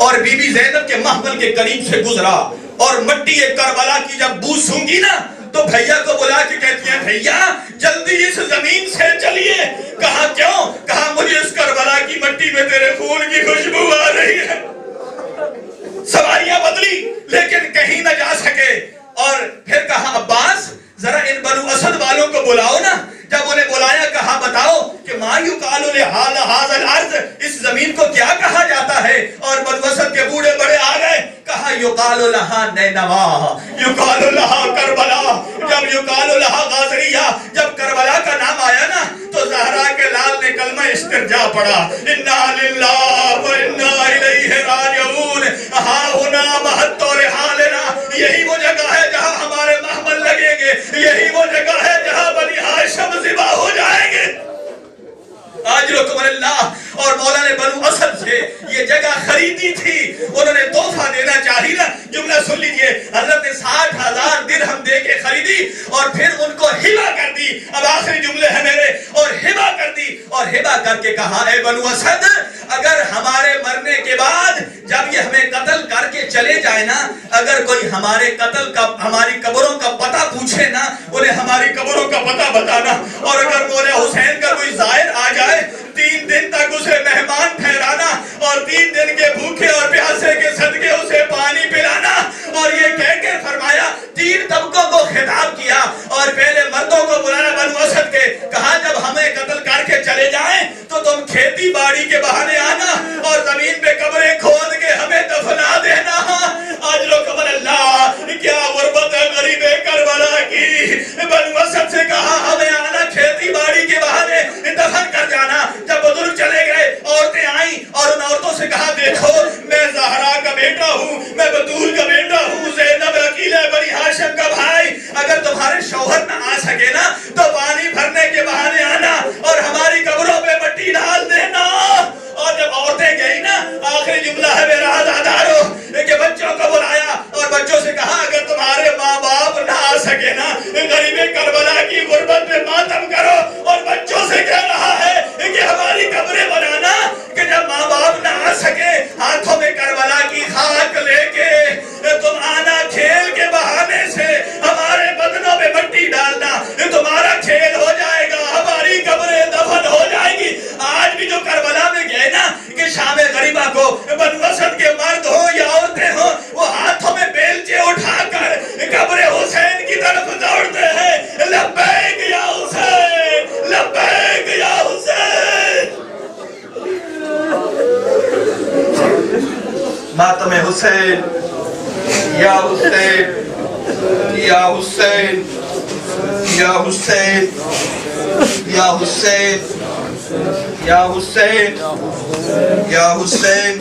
اور بی بی زینب کے محمل کے قریب سے گزرا, اور مٹی کربلا کی جب بو سونگی نا تو بھیا کو بلا کے کہتی ہیں, بھیا جلدی اس زمین سے چلیے. کہا کیوں؟ کہا مجھے اس کربلا کی مٹی میں تیرے خون کی خوشبو آ رہی ہے. سواریاں بدلی لیکن کہیں نہ جا سکے, اور پھر کہا عباس ذرا ان بنو اسد والوں کو بلاؤ نا. جب انہیں بلایا کہا بتاؤ کہ ما یقال لہذا الارض, اس زمین کو کیا کہا جاتا ہے؟ اور بنو اسد کے بوڑھے بڑے آ گئے. کہا یقال لہا نینوا, یقال لہا کربلا. جب یقال لہا غازریہ, جب کربلا کا نام آیا نا تو زہرا کے لال نے کلمہ استرجاع پڑھا, انا للہ و انا الیہ راجعون. ہاں ہونا محط و رحالنا, یہی وہ جگہ ہے جہاں ہمارے محمل لگیں گے, یہی وہ جگہ ہے جہاں بنی ہاشم ذبح ہو جائیں گے. آج رکم اللہ. اور مولا نے بنو اسد سے یہ جگہ خریدی تھی, انہوں نے تحفہ دینا چاہی نا. جملہ سن لیجئے, حضرت نے 60,000 درہم دے کے خریدی اور پھر ان کو ہبہ کر دی. اب آخری جملے ہیں میرے, اور ہبہ کر دی, اور ہبہ کر کے کہا اے بنو اسد, اگر ہمارے مرنے کے بعد جب یہ ہمیں قتل کر کے چلے جائے نا, اگر کوئی ہمارے قتل کا ہماری قبروں کا پتہ پوچھے نا, انہیں ہماری قبروں کا پتہ بتانا. اور اگر مولا حسین کا کوئی زائر آ جائے, 3 دن تک اسے مہمان ٹھہرانا, اور 3 دن کے بھوکے اور پیاسے کے صدقے اسے پانی پلانا. اور یہ کہہ کے فرمایا, 3 طبقوں کو خطاب کیا, اور پہلے مردوں کو بلانا بنو اسد کے, کہا جب ہمیں قتل کر کے چلے جائیں تو تم کھیتی باڑی کے بہانے آنا اور زمین پہ قبریں کھود کے ہمیں دفنا دینا. آج رکم اللہ, کیا غربت ہے غریب کربلا کی. بنو اسد سے کہا ہمیں آنا کھیتی باڑی کے بہانے دفن کر جانا. جب بزرگ چلے گئے, عورتیں آئیں اور ان عورتوں سے کہا دیکھو میں زہرا کا بیٹا ہوں, میں بطول کا بیٹا ہوں, زینب عقیل بنی ہاشم کا بھائی. اگر تمہارے شوہر نہ آ سکے نا تو پانی بھرنے کے بہانے آنا اور ہماری قبروں پہ مٹی ڈال دینا. اور جب عورتیں گئی نا, آخری جملہ ہے میرا آزادارو کہ بچوں کو بلایا اور بچوں سے کہا اگر تمہارے ماں باپ نہ آ سکے نا, غریب کربلا کی غربت پہ ماتم کرو. اور بچوں سے کہہ رہا ہے کہ ہماری قبریں بنانا, کہ جب ماں باپ نہ آ سکے ہاتھوں میں کربلا کی خاک لے کے تم آنا کھیل کے بہانے سے ہمارے بدنوں پہ مٹی ڈالنا. تمہارا کھیل ہو جائے گا, ہماری قبریں دفن ہو جائے گی. آج بھی جو کربلا میں گئے نا کہ شام غریبہ کو بنو اسد کے مرد ہوں یا عورتیں ہوں, وہ ہاتھوں میں بیلچے اٹھا کر قبر حسین کی طرف دوڑتے ہیں, لبیک یا حسین, لبیک یا حسین. ماتم حسین, یا حسین, یا حسین, یا حسین, یا حسین, یا حسین, یا حسین.